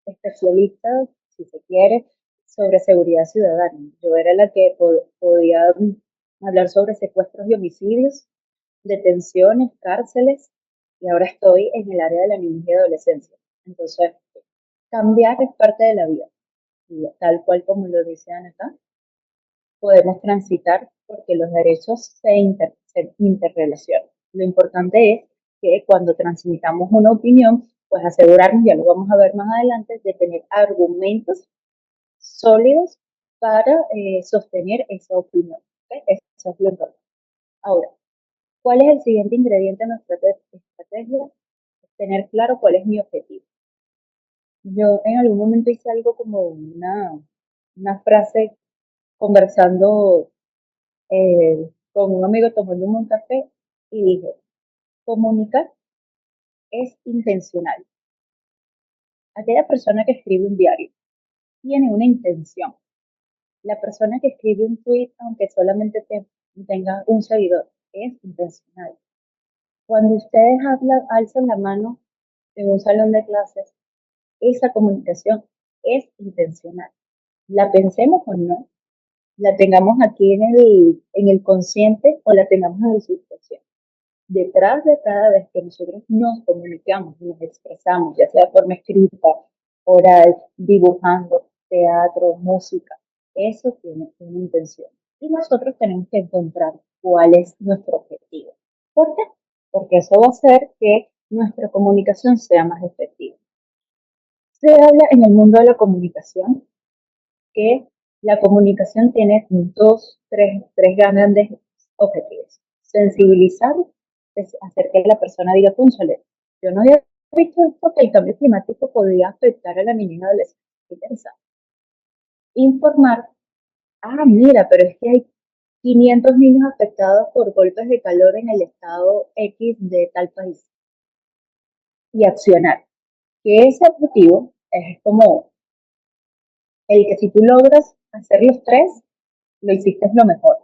L: especialista, si se quiere, sobre seguridad ciudadana. Yo era la que podía hablar sobre secuestros y homicidios, detenciones, cárceles, y ahora estoy en el área de la niñez y adolescencia. Entonces, cambiar es parte de la vida. Y tal cual como lo decían acá, podemos transitar porque los derechos se interrelacionan. Lo importante es que cuando transmitamos una opinión, pues asegurarnos, ya lo vamos a ver más adelante, de tener argumentos sólidos para sostener esa opinión. ¿Okay? Eso es lo importante. Ahora, ¿cuál es el siguiente ingrediente en nuestra estrategia? Tener claro cuál es mi objetivo. Yo en algún momento hice algo como una frase conversando con un amigo tomando un café y dije, comunicar es intencional. Aquella persona que escribe un diario tiene una intención. La persona que escribe un tweet, aunque solamente tenga un seguidor, es intencional. Cuando ustedes alzan la mano en un salón de clases, esa comunicación es intencional. La pensemos o no, la tengamos aquí en el consciente o la tengamos en el subconsciente. Detrás de cada vez que nosotros nos comunicamos, nos expresamos, ya sea de forma escrita, oral, dibujando, teatro, música, eso tiene una intención. Y nosotros tenemos que encontrar cuál es nuestro objetivo. ¿Por qué? Porque eso va a hacer que nuestra comunicación sea más efectiva. Se habla en el mundo de la comunicación que la comunicación tiene tres grandes objetivos. Sensibilizar, es hacer que la persona diga, cónchale, yo no había visto esto, que el cambio climático podría afectar a la niña y adolescente. Interesante. Informar, mira, pero es que hay 500 niños afectados por golpes de calor en el estado X de tal país. Y accionar. Que ese objetivo es como el que si tú logras hacer los tres, lo hiciste lo mejor.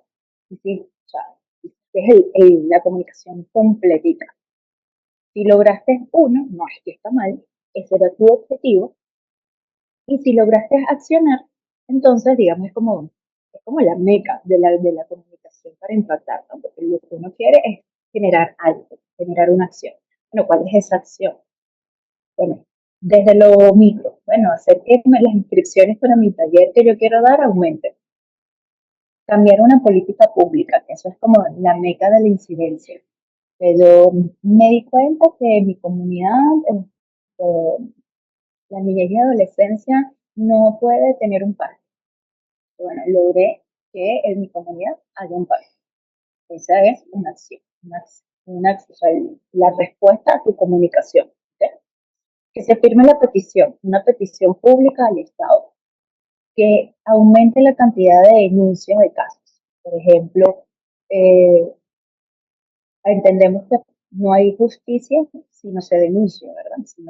L: ¿Sí? O sea, es la comunicación completita. Si lograste uno, no es que está mal, ese era tu objetivo. Y si lograste accionar, entonces, digamos, es como la meca de la comunicación para impactar, ¿no? Porque lo que uno quiere es generar algo, generar una acción. Bueno, ¿cuál es esa acción? Bueno, desde lo micro, bueno, hacer que las inscripciones para mi taller que yo quiero dar aumenten. Cambiar una política pública, que eso es como la meca de la incidencia. Pero me di cuenta que en mi comunidad, la niñez y adolescencia no puede tener un parque. Bueno, logré que en mi comunidad haya un parque. Esa es una acción, o sea, la respuesta a tu comunicación. ¿Okay? Que se firme la petición, una petición pública al Estado, que aumente la cantidad de denuncias de casos. Por ejemplo, entendemos que no hay justicia si no se denuncia, ¿verdad? Si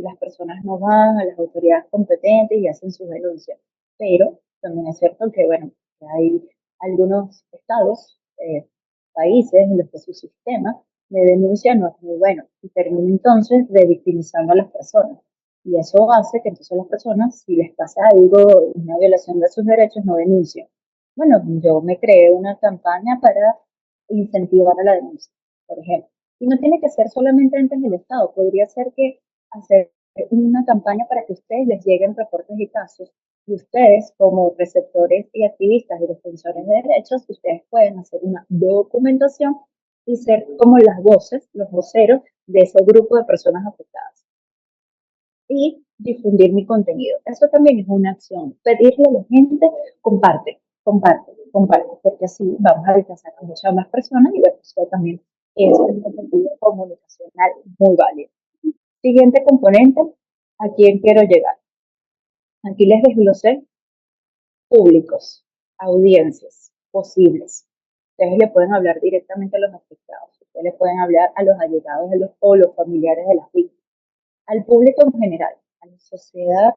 L: las personas no van a las autoridades competentes y hacen sus denuncias. Pero también es cierto que, bueno, hay algunos estados, países en los que su sistema de denuncia no es muy bueno y termina entonces revictimizando a las personas. Y eso hace que entonces las personas, si les pasa algo, una violación de sus derechos, no denuncien. Bueno, yo me creé una campaña para incentivar a la denuncia, por ejemplo. Y no tiene que ser solamente ante el Estado, podría ser que hacer una campaña para que a ustedes les lleguen reportes y casos Y ustedes, como receptores y activistas y defensores de derechos, ustedes pueden hacer una documentación y ser como las voces, los voceros de ese grupo de personas afectadas. Y difundir mi contenido. Eso también es una acción. Pedirle a la gente, comparte, comparte, comparte, porque así vamos a alcanzar a muchas más personas y bueno, eso también es un objetivo comunicacional muy válido. Siguiente componente, ¿a quién quiero llegar? Aquí les desglosé públicos, audiencias posibles. Ustedes le pueden hablar directamente a los afectados, ustedes le pueden hablar a los allegados o los familiares de las víctimas, al público en general, a la sociedad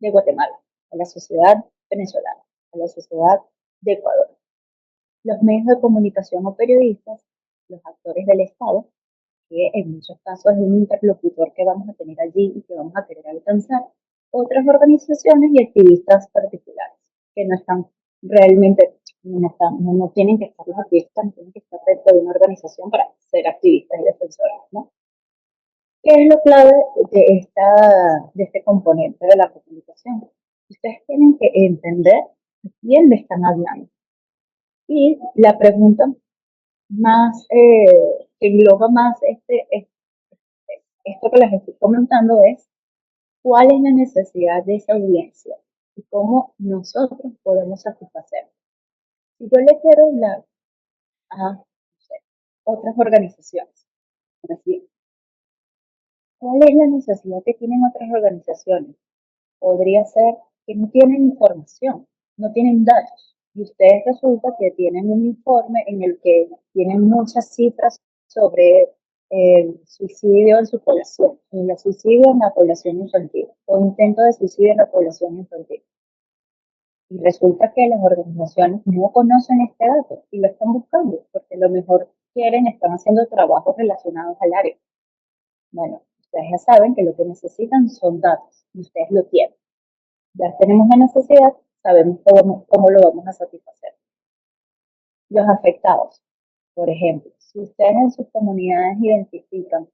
L: de Guatemala, a la sociedad venezolana, a la sociedad de Ecuador, los medios de comunicación o periodistas, los actores del Estado, que en muchos casos es un interlocutor que vamos a tener allí y que vamos a querer alcanzar, otras organizaciones y activistas particulares, que no están realmente, no tienen que estar los activistas, no tienen que estar dentro de una organización para ser activistas y defensores, ¿no? ¿Qué es lo clave de este componente de la comunicación? Ustedes tienen que entender a quién le están hablando. Y la pregunta más, que engloba más esto que les estoy comentando es, ¿cuál es la necesidad de esa audiencia? Y cómo nosotros podemos satisfacer. Si yo le quiero hablar a, no sé, otras organizaciones, por decir, ¿cuál es la necesidad que tienen otras organizaciones? Podría ser que no tienen información, no tienen datos. Y ustedes resulta que tienen un informe en el que tienen muchas cifras sobre el suicidio en su población, el suicidio en la población infantil o intento de suicidio en la población infantil. Y resulta que las organizaciones no conocen este dato y lo están buscando porque a lo mejor están haciendo trabajos relacionados al área. Bueno, ustedes ya saben que lo que necesitan son datos y ustedes lo tienen. Ya tenemos la necesidad, sabemos cómo lo vamos a satisfacer. Los afectados, por ejemplo, si ustedes en sus comunidades identifican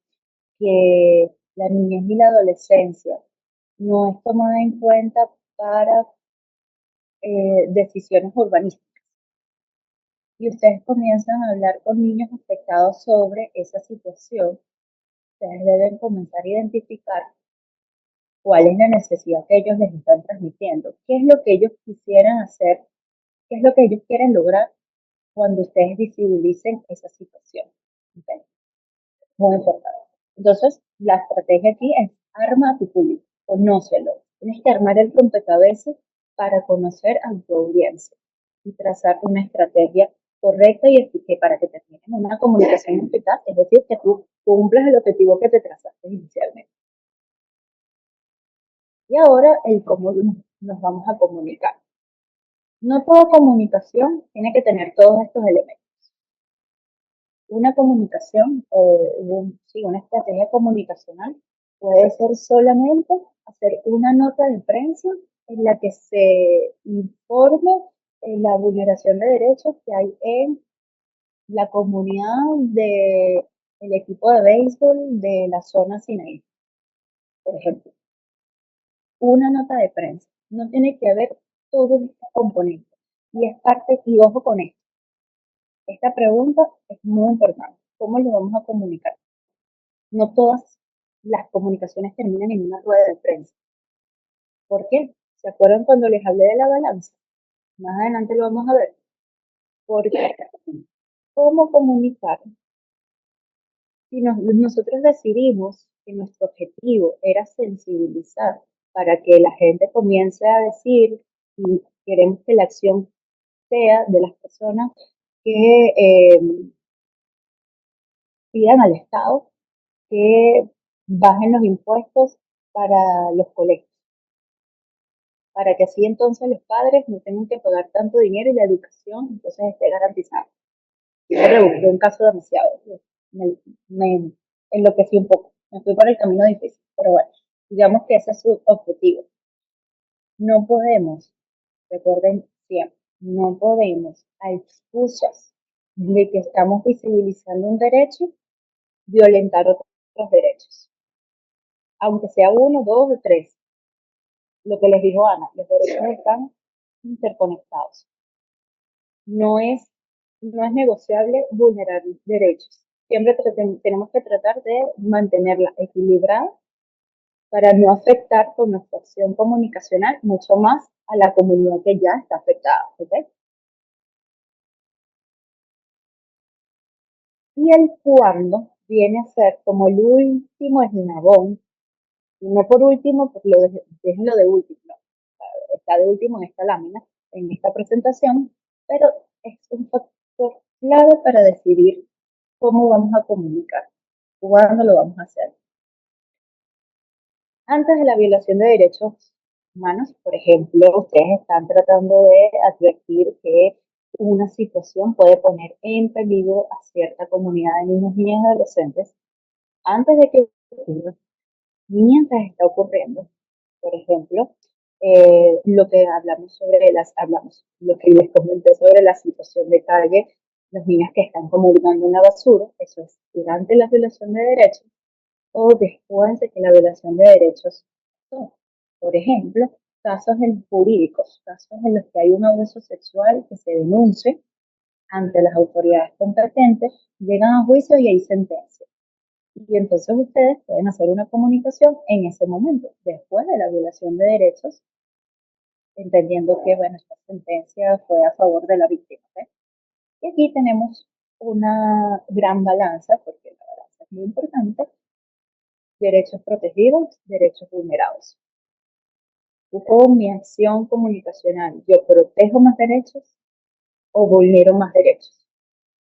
L: que la niñez y la adolescencia no es tomada en cuenta para decisiones urbanísticas y ustedes comienzan a hablar con niños afectados sobre esa situación, ustedes deben comenzar a identificar cuál es la necesidad que ellos les están transmitiendo, qué es lo que ellos quisieran hacer, qué es lo que ellos quieren lograr cuando ustedes visibilicen esa situación. ¿Okay? Muy importante. Entonces, la estrategia aquí es arma a tu público, conócelo. Tienes que armar el rompecabezas para conocer a tu audiencia y trazar una estrategia correcta y eficaz para que termine en una comunicación eficaz, es decir, que tú cumplas el objetivo que te trazaste inicialmente. Y ahora, el cómo nos vamos a comunicar. No toda comunicación tiene que tener todos estos elementos. Una comunicación una estrategia comunicacional puede ser solamente hacer una nota de prensa en la que se informe la vulneración de derechos que hay en la comunidad del equipo de béisbol de la zona Sinaí, por ejemplo. Una nota de prensa. No tiene que haber todos estos componentes. Y es parte, y ojo con esto. Esta pregunta es muy importante. ¿Cómo lo vamos a comunicar? No todas las comunicaciones terminan en una rueda de prensa. ¿Por qué? ¿Se acuerdan cuando les hablé de la balanza? Más adelante lo vamos a ver. Porque, ¿cómo comunicar? Si nosotros decidimos que nuestro objetivo era sensibilizar para que la gente comience a decir y queremos que la acción sea de las personas que pidan al Estado que bajen los impuestos para los colegios, para que así entonces los padres no tengan que pagar tanto dinero y la educación entonces esté garantizada. Yo rebusqué un caso demasiado, me enloquecí un poco, me fui por el camino difícil, pero bueno, digamos que ese es su objetivo. No podemos, recuerden siempre, no podemos a excusas de que estamos visibilizando un derecho, violentar otros derechos, aunque sea uno, dos o tres. lo que les dijo Ana, los derechos están interconectados. No es negociable vulnerar derechos. Siempre tenemos que tratar de mantenerla equilibrada para no afectar con nuestra acción comunicacional mucho más a la comunidad que ya está afectada. ¿Ok? Y el cuándo viene a ser como el último eslabón, y no por último, pues déjenlo de último, no, está de último en esta lámina, en esta presentación, pero es un factor clave para decidir cómo vamos a comunicar, cuándo lo vamos a hacer. Antes de la violación de derechos humanos, por ejemplo, ustedes están tratando de advertir que una situación puede poner en peligro a cierta comunidad de niños, niñas y adolescentes. Antes de que ocurra, mientras está ocurriendo, por ejemplo, lo que lo que les comenté sobre la situación de calle, los niños que están comulgando en la basura, eso es durante la violación de derechos o después de que la violación de derechos pasó. Por ejemplo, casos jurídicos, casos en los que hay un abuso sexual que se denuncie ante las autoridades competentes, llegan a juicio y hay sentencia. Y entonces ustedes pueden hacer una comunicación en ese momento, después de la violación de derechos, entendiendo que, bueno, esta sentencia fue a favor de la víctima. ¿Okay? Y aquí tenemos una gran balanza, porque la balanza es muy importante, derechos protegidos, derechos vulnerados. Con mi acción comunicacional, ¿yo protejo más derechos o vulnero más derechos?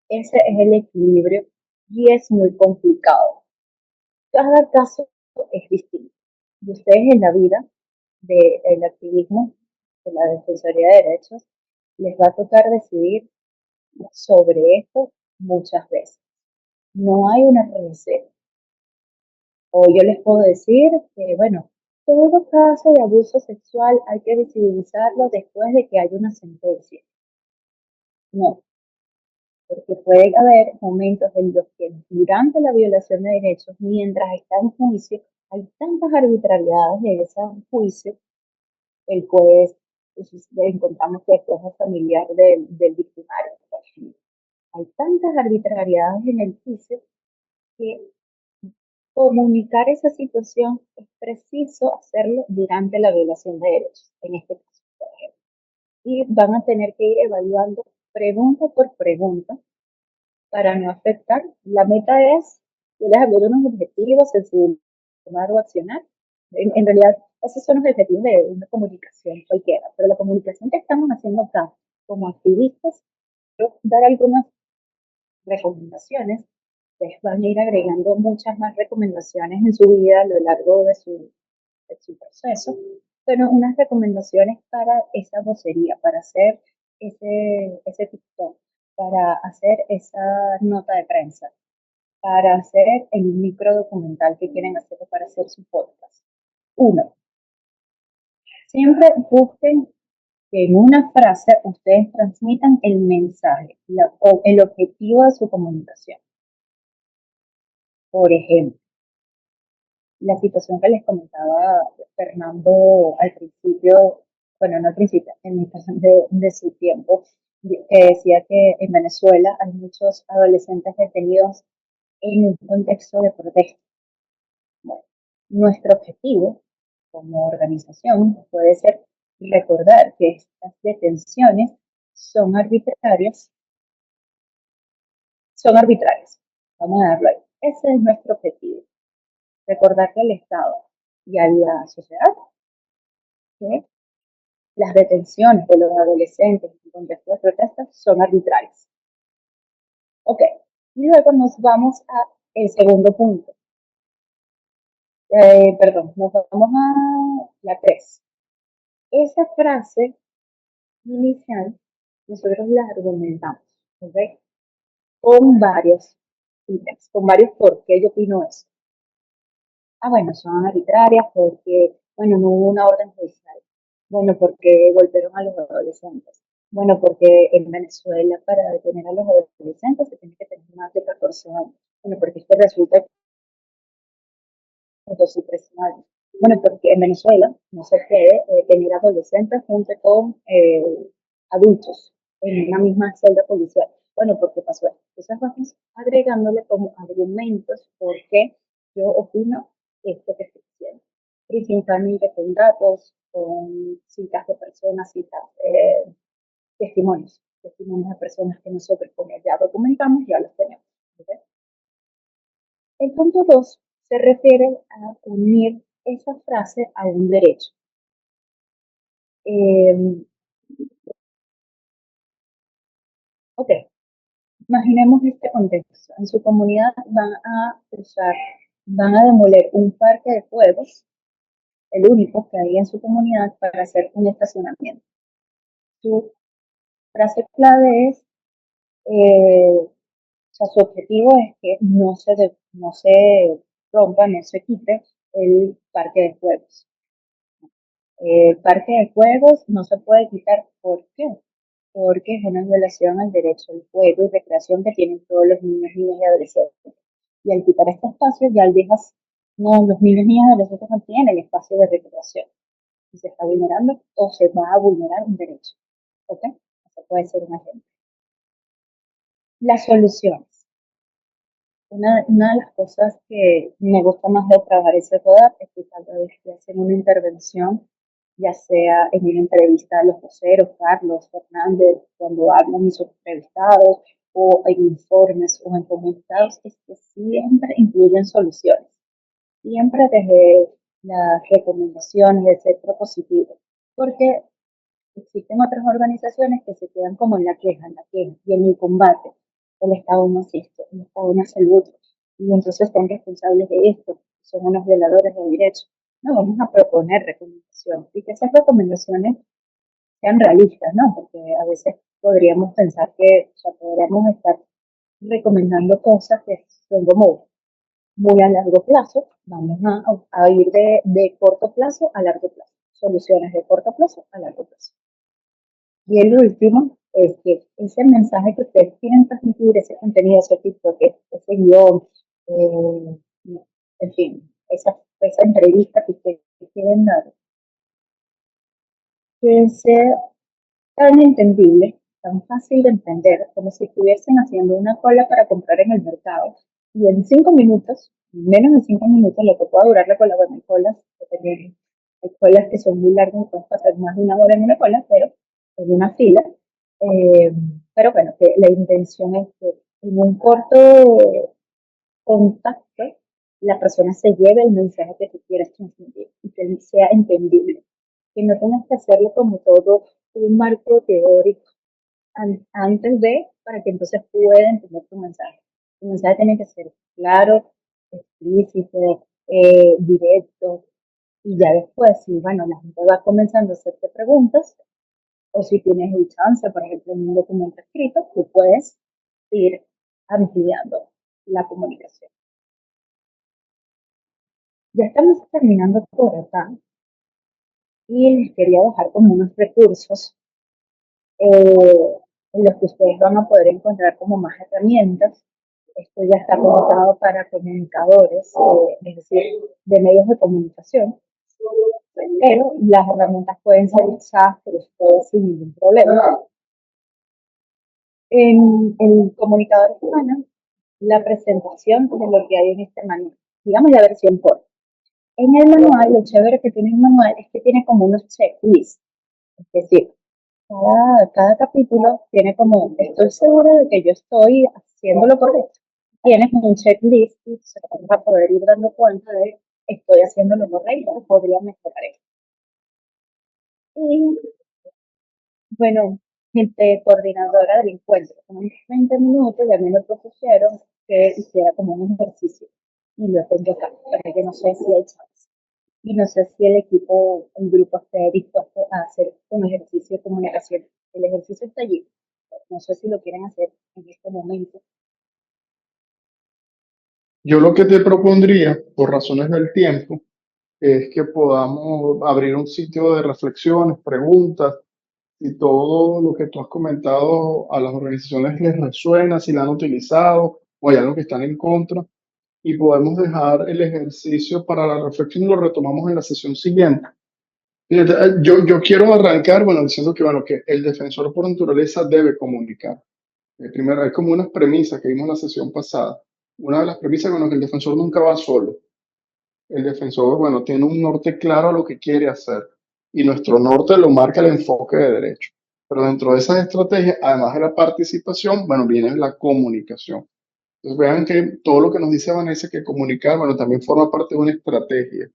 L: Ese es el equilibrio y es muy complicado. Cada caso es distinto. Y ustedes en la vida del activismo, de la Defensoría de Derechos, les va a tocar decidir sobre esto muchas veces. No hay una receta. O yo les puedo decir que, bueno, todo caso de abuso sexual hay que visibilizarlo después de que haya una sentencia. No, porque puede haber momentos en los que durante la violación de derechos, mientras está en juicio, hay tantas arbitrariedades en ese juicio, el juez, encontramos que después es familiar del victimario, por ejemplo. Hay tantas arbitrariedades en el juicio que comunicar esa situación es preciso hacerlo durante la violación de derechos, en este caso, por ejemplo. Y van a tener que ir evaluando pregunta por pregunta para no afectar. La meta es, yo les hablé de unos objetivos, sensibilizar o accionar. En realidad, esos son los objetivos de una comunicación cualquiera, pero la comunicación que estamos haciendo acá como activistas, dar algunas recomendaciones. Ustedes van a ir agregando muchas más recomendaciones en su vida a lo largo de su proceso, pero unas recomendaciones para esa vocería, para hacer ese TikTok, para hacer esa nota de prensa, para hacer el micro documental que quieren hacer o para hacer su podcast. Uno, siempre busquen que en una frase ustedes transmitan el mensaje o el objetivo de su comunicación. Por ejemplo, la situación que les comentaba Fernando al principio, bueno, no al principio, en mi caso de su tiempo, que decía que en Venezuela hay muchos adolescentes detenidos en un contexto de protesta. Bueno, nuestro objetivo como organización puede ser recordar que estas detenciones son arbitrarias. Vamos a darlo ahí. Ese es nuestro objetivo. Recordarle al Estado y a la sociedad que las detenciones de los adolescentes en contexto de protestas son arbitrarias. Ok, y luego nos vamos al segundo punto. Nos vamos a la 3. Esa frase inicial nosotros la argumentamos, ¿ok? Con varios ítems, con varios por qué yo opino eso. Bueno, son arbitrarias porque, bueno, no hubo una orden judicial. Bueno, porque golpearon a los adolescentes. Bueno, porque en Venezuela para detener a los adolescentes se tiene que tener más de 14 años. Bueno, porque es que resulta que 2 y 3 años. Bueno, porque en Venezuela no se puede tener adolescentes junto con adultos en una misma celda policial. Bueno, porque pasó esto. Entonces vamos agregándole como argumentos porque yo opino esto que estoy diciendo. Principalmente con datos, con citas de personas, citas, testimonios de personas que nosotros como ya documentamos, ya los tenemos. ¿Ok? El punto 2 se refiere a unir esa frase a un derecho. Ok, imaginemos este contexto. En su comunidad van a demoler un parque de juegos, el único que hay en su comunidad, para hacer un estacionamiento. Su frase clave es, o sea, su objetivo es que no se rompa, no se quite el parque de juegos. El parque de juegos no se puede quitar. ¿Por qué? Porque es una violación al derecho al juego y recreación que tienen todos los niños, niñas y adolescentes. Y al quitar este espacio ya dejas, no, los niños, niñas y adolescentes no tienen espacio de recreación. Y se está vulnerando o se va a vulnerar un derecho. ¿Ok? Eso puede ser un ejemplo. Las soluciones. Una de las cosas que me gusta más de trabajar ese CODAP es que cada vez que hacen una intervención, ya sea en una entrevista a los voceros, Carlos, Fernández, cuando hablan y sus entrevistados, o en informes o en comunicados, es que siempre incluyen soluciones. Siempre desde las recomendaciones, etcétera, positivo. Porque existen otras organizaciones que se quedan como en la queja, y en el combate. El Estado no hace esto, el Estado no hace lo otro. Y entonces son responsables de esto, son unos violadores de derechos. No, vamos a proponer recomendaciones y que esas recomendaciones sean realistas, ¿no? Porque a veces podríamos pensar que, o sea, podríamos estar recomendando cosas que son como muy a largo plazo, vamos a ir de corto plazo a largo plazo, soluciones de corto plazo a largo plazo. Y el último es que ese mensaje que ustedes quieren transmitir, ese contenido, ese TikTok, ese guión, en fin, esa entrevista que ustedes quieren dar, que sea tan entendible, tan fácil de entender, como si estuviesen haciendo una cola para comprar en el mercado. Y en 5 minutos, menos de 5 minutos, lo que pueda durar la cola, bueno, hay colas, dependiendo. Hay colas que son muy largas y puedes pasar más de una hora en una cola, pero en una fila. Pero bueno, que la intención es que en un corto contacto la persona se lleve el mensaje que tú quieres transmitir y que sea entendible. Que no tengas que hacerlo como todo un marco teórico antes de, para que entonces pueda entender tu mensaje. Tu mensaje tiene que ser claro, explícito, directo, y ya después, si bueno, la gente va comenzando a hacerte preguntas, o si tienes el chance, por ejemplo, en un documento escrito, tú puedes ir ampliando la comunicación. Ya estamos terminando por acá y les quería dejar como unos recursos en los que ustedes van a poder encontrar como más herramientas. Esto ya está conectado para comunicadores, es decir, de medios de comunicación, pero las herramientas pueden ser usadas por ustedes sin ningún problema. En el comunicador hispano, la presentación de lo que hay en este manual, digamos la versión corta. En el manual, lo chévere que tiene el manual es que tiene como unos checklists, es decir, cada capítulo tiene como, estoy segura de que yo estoy haciendo lo correcto. Tienes un checklist y se vas a poder ir dando cuenta de estoy haciendo lo correcto o podría mejorar esto. Y bueno, gente coordinadora del encuentro, con unos 20 minutos ya me lo propusieron que hiciera como un ejercicio. Y lo tengo acá, pero yo no sé si hay chance. Y no sé si el equipo, el grupo esté dispuesto a hacer un ejercicio de comunicación. El ejercicio está allí. No sé si lo quieren hacer en este momento.
I: Yo lo que te propondría, por razones del tiempo, es que podamos abrir un sitio de reflexiones, preguntas, si todo lo que tú has comentado a las organizaciones les resuena, si la han utilizado o hay algo que están en contra. y podemos dejar el ejercicio para la reflexión y lo retomamos en la sesión siguiente. Fíjate, yo quiero arrancar, bueno, diciendo que, bueno, que el defensor por naturaleza debe comunicar. Primero, hay como unas premisas que vimos en la sesión pasada. Una de las premisas, bueno, que el defensor nunca va solo. El defensor, bueno, tiene un norte claro a lo que quiere hacer y nuestro norte lo marca el enfoque de derecho. Pero dentro de esas estrategias, además de la participación, bueno, viene la comunicación. Entonces vean que todo lo que nos dice Vanessa, que comunicar, bueno, también forma parte de una estrategia.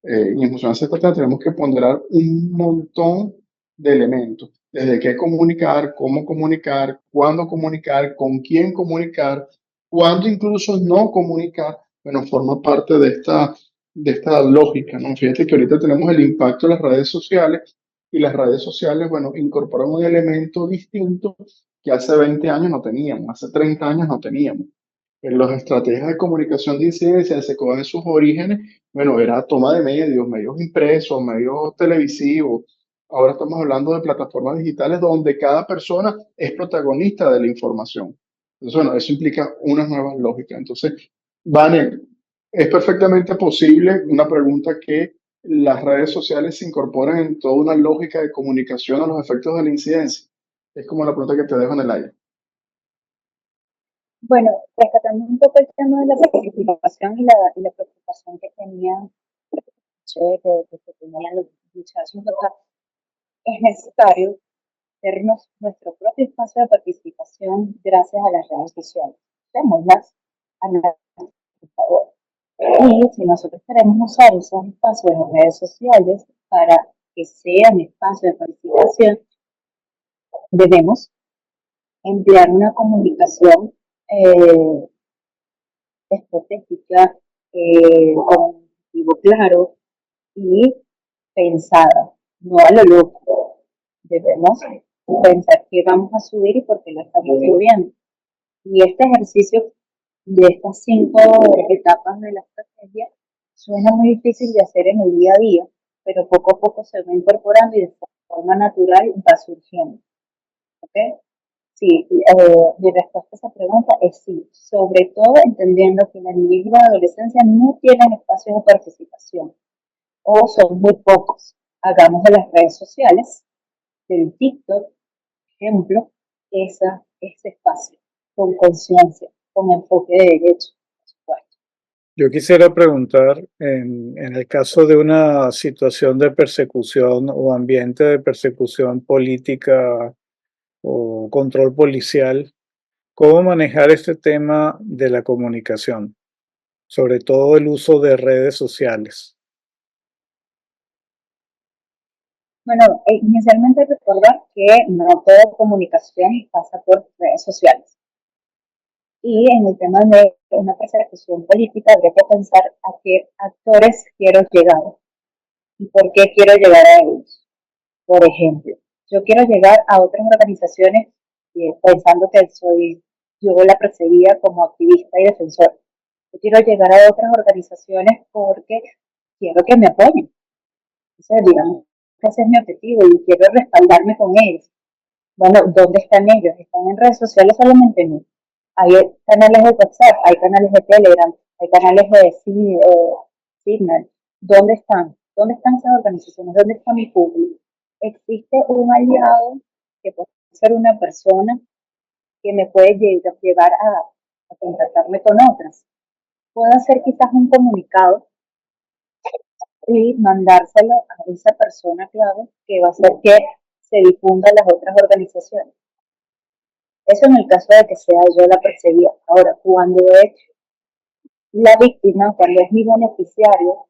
I: Y en función de esa estrategia tenemos que ponderar un montón de elementos, desde qué comunicar, cómo comunicar, cuándo comunicar, con quién comunicar, cuándo incluso no comunicar, bueno, forma parte de esta lógica, ¿no? Fíjate que ahorita tenemos el impacto de las redes sociales y las redes sociales, bueno, incorporan un elemento distinto que hace 20 años no teníamos, hace 30 años no teníamos. En las estrategias de comunicación de incidencia se en sus orígenes, bueno, era toma de medios, medios impresos, medios televisivos. Ahora estamos hablando de plataformas digitales donde cada persona es protagonista de la información. Entonces, bueno, eso implica unas nuevas lógicas. Entonces, Vane, es perfectamente posible una pregunta que las redes sociales se incorporen en toda una lógica de comunicación a los efectos de la incidencia. Es como la pregunta que te dejo en el aire.
L: Bueno, rescatando un poco el tema de la participación y la preocupación que tenían, que tenían los muchachos acá, es necesario hacernos nuestro propio espacio de participación gracias a las redes sociales. Démoslas a nuestro favor. Y si nosotros queremos usar esos espacios de las redes sociales para que sean espacios de participación, debemos emplear una comunicación estratégica, con un objetivo claro y pensada, no a lo loco. Debemos pensar qué vamos a subir y por qué lo estamos subiendo. Y este ejercicio de estas 5 etapas de la estrategia suena muy difícil de hacer en el día a día, pero poco a poco se va incorporando y de forma natural va surgiendo. ¿Okay? Sí, mi respuesta a esa pregunta es sí, sobre todo entendiendo que la niñez y la adolescencia no tienen espacios de participación o son muy pocos. Hagamos de las redes sociales, del TikTok, por ejemplo, ese espacio, con conciencia, con enfoque de derecho, por supuesto.
A: Yo quisiera preguntar, en el caso de una situación de persecución o ambiente de persecución política o control policial, ¿cómo manejar este tema de la comunicación? Sobre todo el uso de redes sociales.
L: Bueno, inicialmente recordar que no toda comunicación pasa por redes sociales. Y en el tema de una persecución política habría que pensar a qué actores quiero llegar y por qué quiero llegar a ellos. Por ejemplo, yo quiero llegar a otras organizaciones pensando que yo la perseguía como activista y defensor. Yo quiero llegar a otras organizaciones porque quiero que me apoyen. Entonces, digamos que ese es mi objetivo y quiero respaldarme con ellos. Bueno, ¿dónde están ellos? ¿Están en redes sociales solamente? No. Hay canales de WhatsApp, hay canales de Telegram, hay canales de Signal. ¿Dónde están? ¿Dónde están esas organizaciones? ¿Dónde está mi público? Existe un aliado que puede ser una persona que me puede llevar a contactarme con otras. Puedo hacer quizás un comunicado y mandárselo a esa persona clave que va a hacer que se difunda a las otras organizaciones. Eso en el caso de que sea yo la perseguida. Ahora, cuando es la víctima, cuando es mi beneficiario,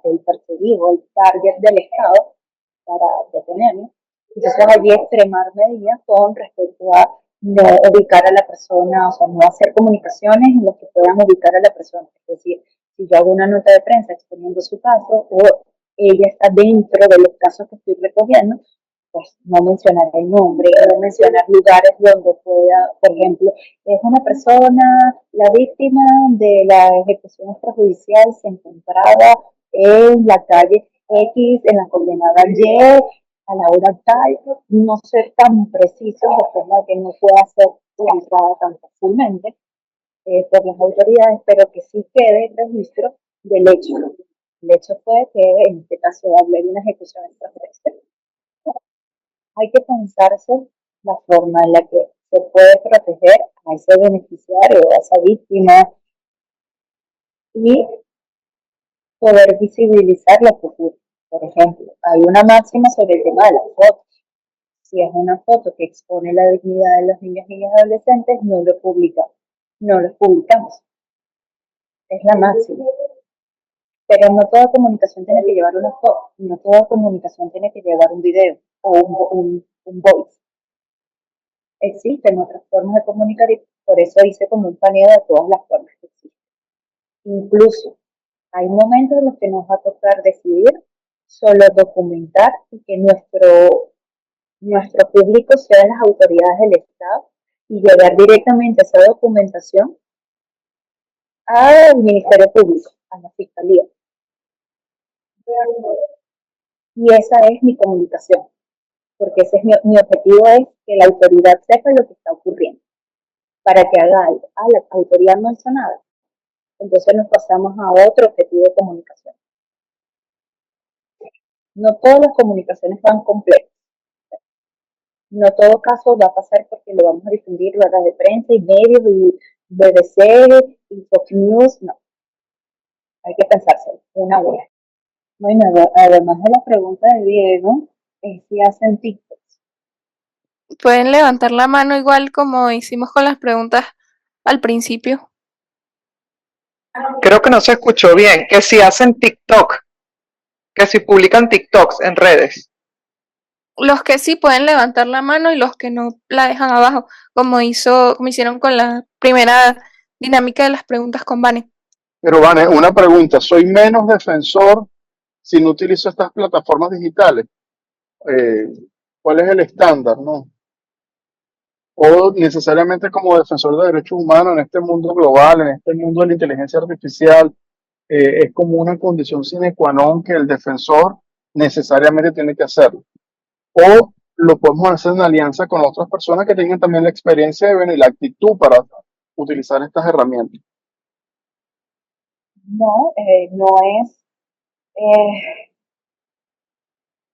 L: el perseguido, el target del Estado para detenerme, entonces allí extremar medidas con respecto a no ubicar a la persona, o sea, no hacer comunicaciones en las que puedan ubicar a la persona. Es decir, si yo hago una nota de prensa exponiendo su caso o ella está dentro de los casos que estoy recogiendo, pues no mencionar el nombre, no mencionar lugares donde pueda, por ejemplo, es una persona, la víctima de la ejecución extrajudicial se encontraba en la calle X, en la coordenada Y, a la hora tal, no ser tan preciso de forma que no pueda ser ubicada tan fácilmente. por las autoridades, pero que sí quede el registro del hecho. El hecho fue que en este caso hablé de una ejecución extrajudicial. Hay que pensarse la forma en la que se puede proteger a ese beneficiario, a esa víctima, y poder visibilizar lo que ocurre. Por ejemplo, hay una máxima sobre el tema de las fotos. Si es una foto que expone la dignidad de los niños, niñas y adolescentes, no lo publicamos. No los publicamos. Es la máxima. Pero no toda comunicación tiene que llevar una foto, no toda comunicación tiene que llevar un video o un voice. Existen otras formas de comunicar y por eso hice como un paneo de todas las formas que existen. Incluso hay momentos en los que nos va a tocar decidir solo documentar y que nuestro público sean las autoridades del Estado y llevar directamente esa documentación al Ministerio Público, a la Fiscalía. Y esa es mi comunicación, porque ese es mi objetivo, es que la autoridad sepa lo que está ocurriendo, para que haga algo. La autoridad no hizo nada. Entonces nos pasamos a otro objetivo de comunicación. No todas las comunicaciones van completas. No todo caso va a pasar porque lo vamos a difundir ruedas de prensa y medios y BBC y Fox News. No. Hay que pensárselo una a una. Bueno, además de la pregunta de Diego, es si hacen TikToks.
C: Pueden levantar la mano igual como hicimos con las preguntas al principio.
J: Creo que no se escuchó bien. Que si hacen TikTok, que si publican TikToks en redes.
C: Los que sí pueden levantar la mano y los que no la dejan abajo, como hicieron con la primera dinámica de las preguntas con Vane.
I: Pero Vane, una pregunta, ¿soy menos defensor si no utilizo estas plataformas digitales? ¿Cuál es el estándar, no? O necesariamente como defensor de derechos humanos en este mundo global, en este mundo de la inteligencia artificial, es como una condición sine qua non que el defensor necesariamente tiene que hacerlo. O lo podemos hacer en alianza con otras personas que tengan también la experiencia y la actitud para utilizar estas herramientas.
L: No,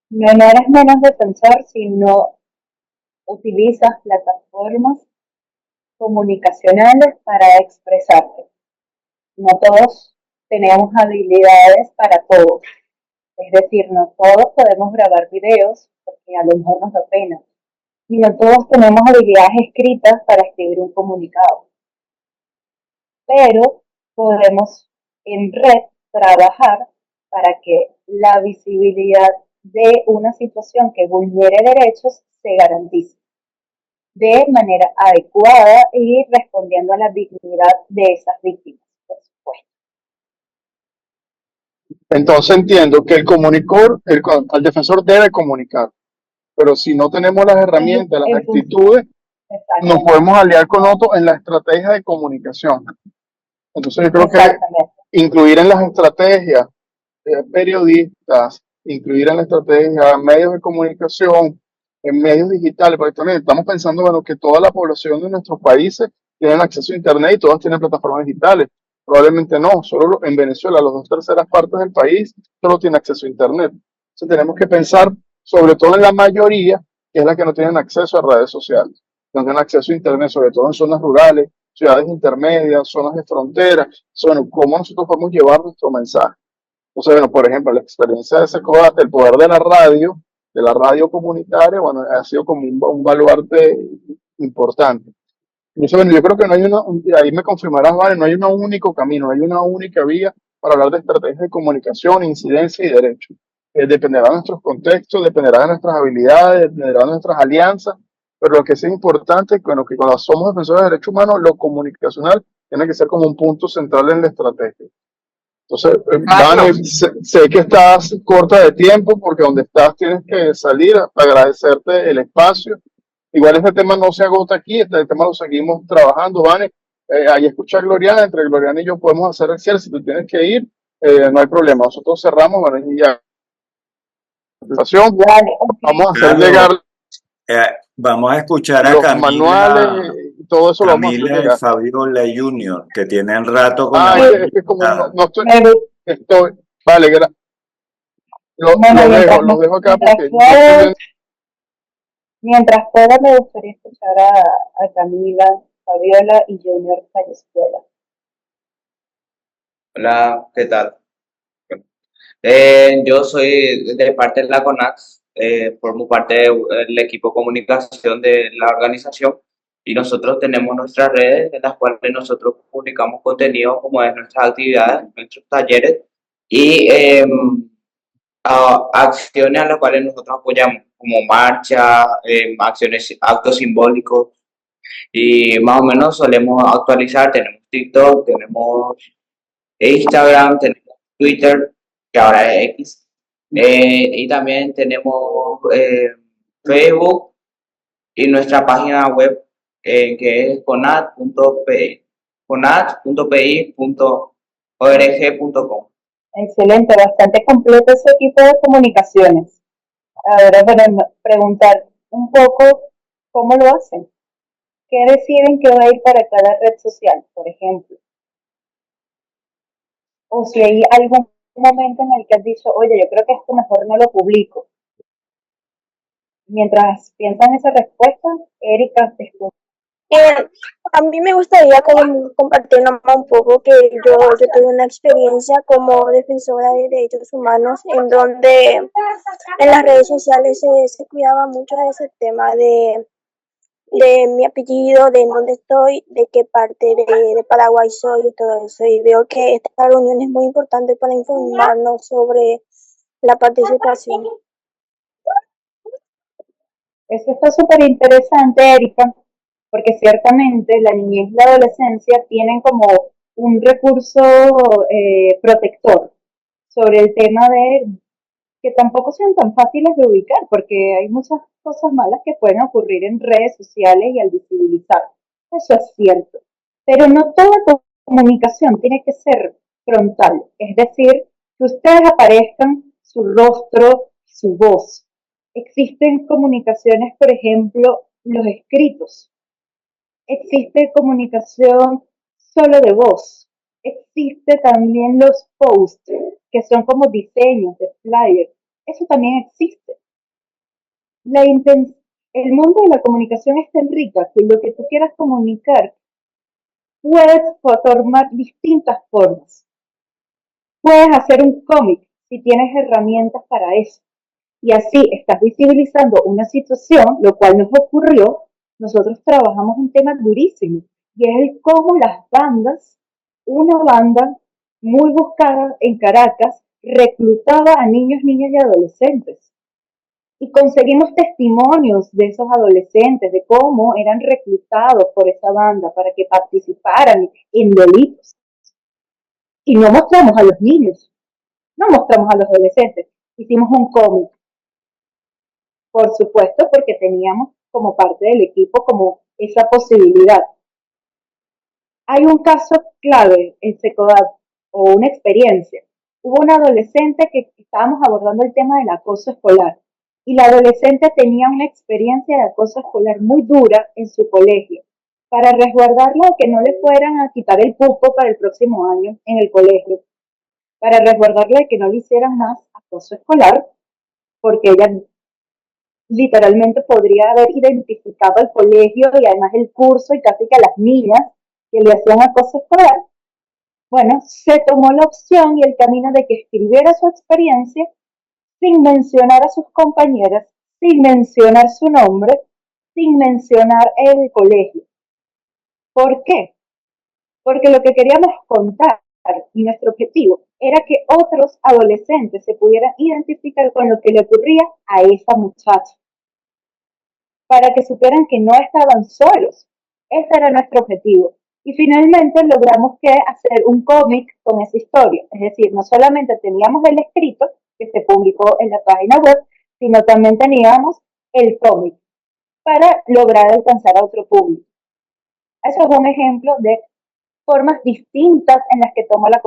L: no eres menos defensor si no utilizas plataformas comunicacionales para expresarte. No todos tenemos habilidades para todo. Es decir, no todos podemos grabar videos porque a lo mejor nos da pena. Y no todos tenemos habilidades escritas para escribir un comunicado. Pero podemos en red trabajar para que la visibilidad de una situación que vulnere derechos se garantice de manera adecuada y respondiendo a la dignidad de esas víctimas, por supuesto.
I: Entonces entiendo que el defensor debe comunicar, pero si no tenemos las herramientas, las actitudes, nos podemos aliar con otros en la estrategia de comunicación. Entonces yo creo que incluir en las estrategias periodistas, incluir en la estrategia medios de comunicación, en medios digitales, porque también estamos pensando, bueno, que toda la población de nuestros países tienen acceso a Internet y todas tienen plataformas digitales. Probablemente no, solo en Venezuela, las 2/3 partes del país solo tienen acceso a Internet. Entonces tenemos que pensar sobre todo en la mayoría, que es la que no tienen acceso a redes sociales, no tienen acceso a Internet, sobre todo en zonas rurales, ciudades intermedias, zonas de frontera. Bueno, ¿cómo nosotros podemos llevar nuestro mensaje? Entonces, bueno, por ejemplo, la experiencia de Secodata, el poder de la radio comunitaria, bueno, ha sido como un baluarte importante. Incluso, bueno, yo creo que no hay ahí me confirmarás, Vale, no hay un único camino, no hay una única vía para hablar de estrategias de comunicación, incidencia y derecho. Dependerá de nuestros contextos, dependerá de nuestras habilidades, dependerá de nuestras alianzas, pero lo que sí es importante es que, bueno, que cuando somos defensores de derechos humanos, lo comunicacional tiene que ser como un punto central en la estrategia. Entonces, Vane, sé que estás corta de tiempo porque donde estás tienes que salir, agradecerte el espacio. Igual este tema no se agota aquí, este tema lo seguimos trabajando, Vane. Ahí escucha a Gloriana, entre Gloriana y yo podemos hacer el cierre. Si tú tienes que ir, no hay problema. Nosotros cerramos, bueno, y ya. Vamos a hacer llegar
B: vamos a escuchar a
I: los
B: Camila.
I: manuales
M: todo eso lo vamos a hacer
B: Camila y
M: llegar.
B: Fabiola Junior, que tienen rato con la
M: Ah,
B: mano
M: es que como
B: levantada.
M: no estoy,
L: Me gu-
M: vale,
L: Bueno,
M: lo dejo acá porque no estoy viendo.
L: mientras pueda, me gustaría escuchar a Camila, Fabiola y Junior Escuela.
N: Hola, ¿qué tal? Yo soy de parte de la CONAX, formo parte del equipo comunicación de la organización y nosotros tenemos nuestras redes en las cuales nosotros publicamos contenido como es nuestras actividades, nuestros talleres y acciones a las cuales nosotros apoyamos, como marcha, acciones, actos simbólicos y más o menos solemos actualizar, tenemos TikTok, tenemos Instagram, tenemos Twitter, que ahora es X, y también tenemos Facebook y nuestra página web que es conat.pi.org.com.
L: Excelente, bastante completo ese tipo de comunicaciones. Ahora, para preguntar un poco cómo lo hacen. ¿Qué deciden que va a ir para cada red social, por ejemplo? O si hay algún momento en el que has dicho, oye, yo creo que esto mejor no lo publico. Mientras piensan esa respuesta, Erika, te escucho.
H: A mí me gustaría compartir nomás un poco que yo tuve una experiencia como defensora de derechos humanos en donde en las redes sociales se cuidaba mucho de ese tema de mi apellido, de en dónde estoy, de qué parte de Paraguay soy y todo eso. Y veo que esta reunión es muy importante para informarnos sobre la participación.
L: Eso está súper interesante, Erika, porque ciertamente la niñez y la adolescencia tienen como un recurso protector sobre el tema de que tampoco sean tan fáciles de ubicar, porque hay muchas cosas malas que pueden ocurrir en redes sociales y al visibilizar. Eso es cierto. Pero no toda comunicación tiene que ser frontal, es decir, que ustedes aparezcan su rostro, su voz. Existen comunicaciones, por ejemplo, los escritos. Existe comunicación solo de voz. Existe también los posts, que son como diseños de flyers. Eso también existe. El mundo de la comunicación es tan rica que lo que tú quieras comunicar puedes tomar distintas formas. Puedes hacer un cómic si tienes herramientas para eso. Y así estás visibilizando una situación, lo cual nos ocurrió. Nosotros trabajamos un tema durísimo y es el cómo las bandas, una banda muy buscada en Caracas, reclutaba a niños, niñas y adolescentes. Y conseguimos testimonios de esos adolescentes, de cómo eran reclutados por esa banda para que participaran en delitos. Y no mostramos a los niños, no mostramos a los adolescentes, hicimos un cómic. Por supuesto, porque teníamos como parte del equipo como esa posibilidad. Hay un caso clave en Secodad o una experiencia. Hubo una adolescente que estábamos abordando el tema del acoso escolar y la adolescente tenía una experiencia de acoso escolar muy dura en su colegio. Para resguardarla de que no le fueran a quitar el cupo para el próximo año en el colegio, para resguardarla de que no le hicieran más acoso escolar, porque ella literalmente podría haber identificado el colegio y además el curso y casi que a las niñas que le hacían acoso escolar. Bueno, se tomó la opción y el camino de que escribiera su experiencia sin mencionar a sus compañeras, sin mencionar su nombre, sin mencionar el colegio. ¿Por qué? Porque lo que queríamos contar y nuestro objetivo era que otros adolescentes se pudieran identificar con lo que le ocurría a esa muchacha, para que supieran que no estaban solos. Ese era nuestro objetivo. Y finalmente logramos hacer un cómic con esa historia. Es decir, no solamente teníamos el escrito que se publicó en la página web, sino también teníamos el cómic para lograr alcanzar a otro público. Eso es un ejemplo de formas distintas en las que toma la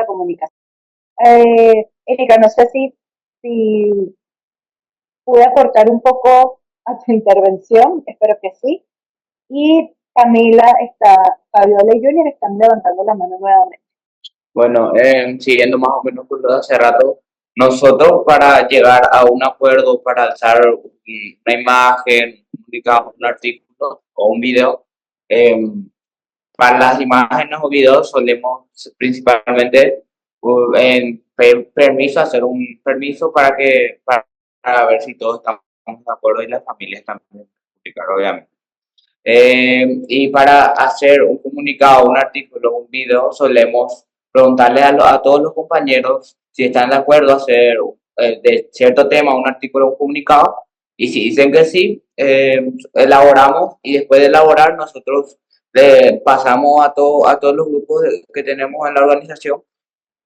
L: comunicación. Erika, no sé si pude aportar un poco a tu intervención, espero que sí. Y Camila Fabiola y Junior están levantando la mano nuevamente.
N: Bueno, siguiendo más o menos por lo de hace rato, nosotros para llegar a un acuerdo, para alzar una imagen, digamos, un artículo o un video, para las imágenes o videos solemos principalmente pedir permiso, hacer un permiso para ver si todos estamos de acuerdo y las familias también publicar, obviamente. Y para hacer un comunicado, un artículo, un video, solemos preguntarle a todos los compañeros si están de acuerdo a hacer de cierto tema un artículo, un comunicado, y si dicen que sí, elaboramos, y después de elaborar nosotros le pasamos a todos los grupos que tenemos en la organización,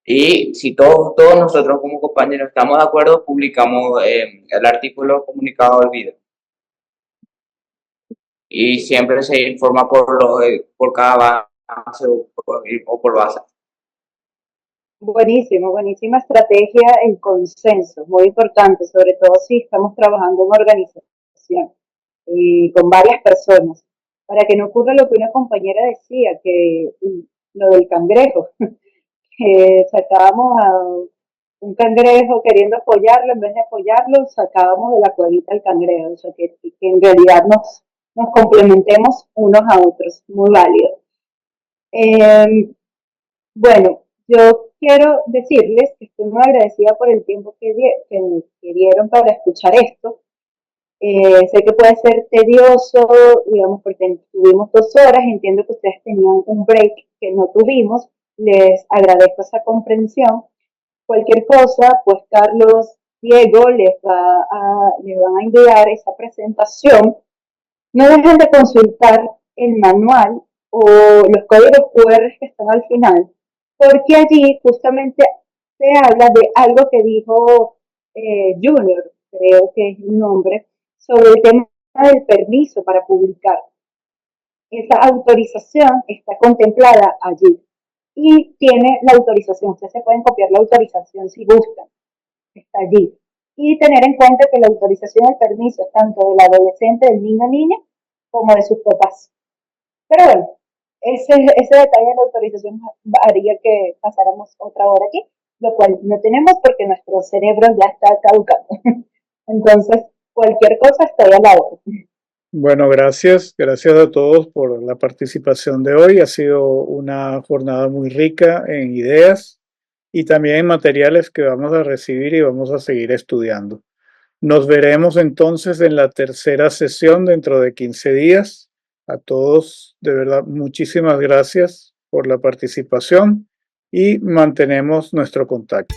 N: y si todos nosotros como compañeros estamos de acuerdo, publicamos el artículo, el comunicado, el video. Y siempre se informa por cada base o por base.
L: Buenísimo, buenísima estrategia el consenso, muy importante, sobre todo si estamos trabajando en organización y con varias personas, para que no ocurra lo que una compañera decía, que lo del cangrejo, que sacábamos a un cangrejo queriendo apoyarlo, en vez de apoyarlo, sacábamos de la cuevita al cangrejo, o sea, que en realidad nos complementemos unos a otros, muy válido. Bueno, yo quiero decirles que estoy muy agradecida por el tiempo que dieron para escuchar esto. Sé que puede ser tedioso, digamos, porque tuvimos 2 horas, entiendo que ustedes tenían un break que no tuvimos, les agradezco esa comprensión. Cualquier cosa, pues Carlos, Diego les van a enviar esa presentación. No dejen de consultar el manual o los códigos QR que están al final, porque allí justamente se habla de algo que dijo Junior, creo que es el nombre, sobre el tema del permiso para publicar. Esa autorización está contemplada allí y tiene la autorización. Ustedes se pueden copiar la autorización si gustan, está allí. Y tener en cuenta que la autorización del permiso es tanto del adolescente, del niño o niña, como de sus papás. Pero bueno, ese detalle de la autorización haría que pasáramos otra hora aquí, lo cual no tenemos porque nuestro cerebro ya está caducado. Entonces, cualquier cosa estoy a la orden.
A: Bueno, gracias a todos por la participación de hoy. Ha sido una jornada muy rica en ideas y también en materiales que vamos a recibir y vamos a seguir estudiando. Nos veremos entonces en la tercera sesión dentro de 15 días. A todos, de verdad, muchísimas gracias por la participación y mantenemos nuestro contacto.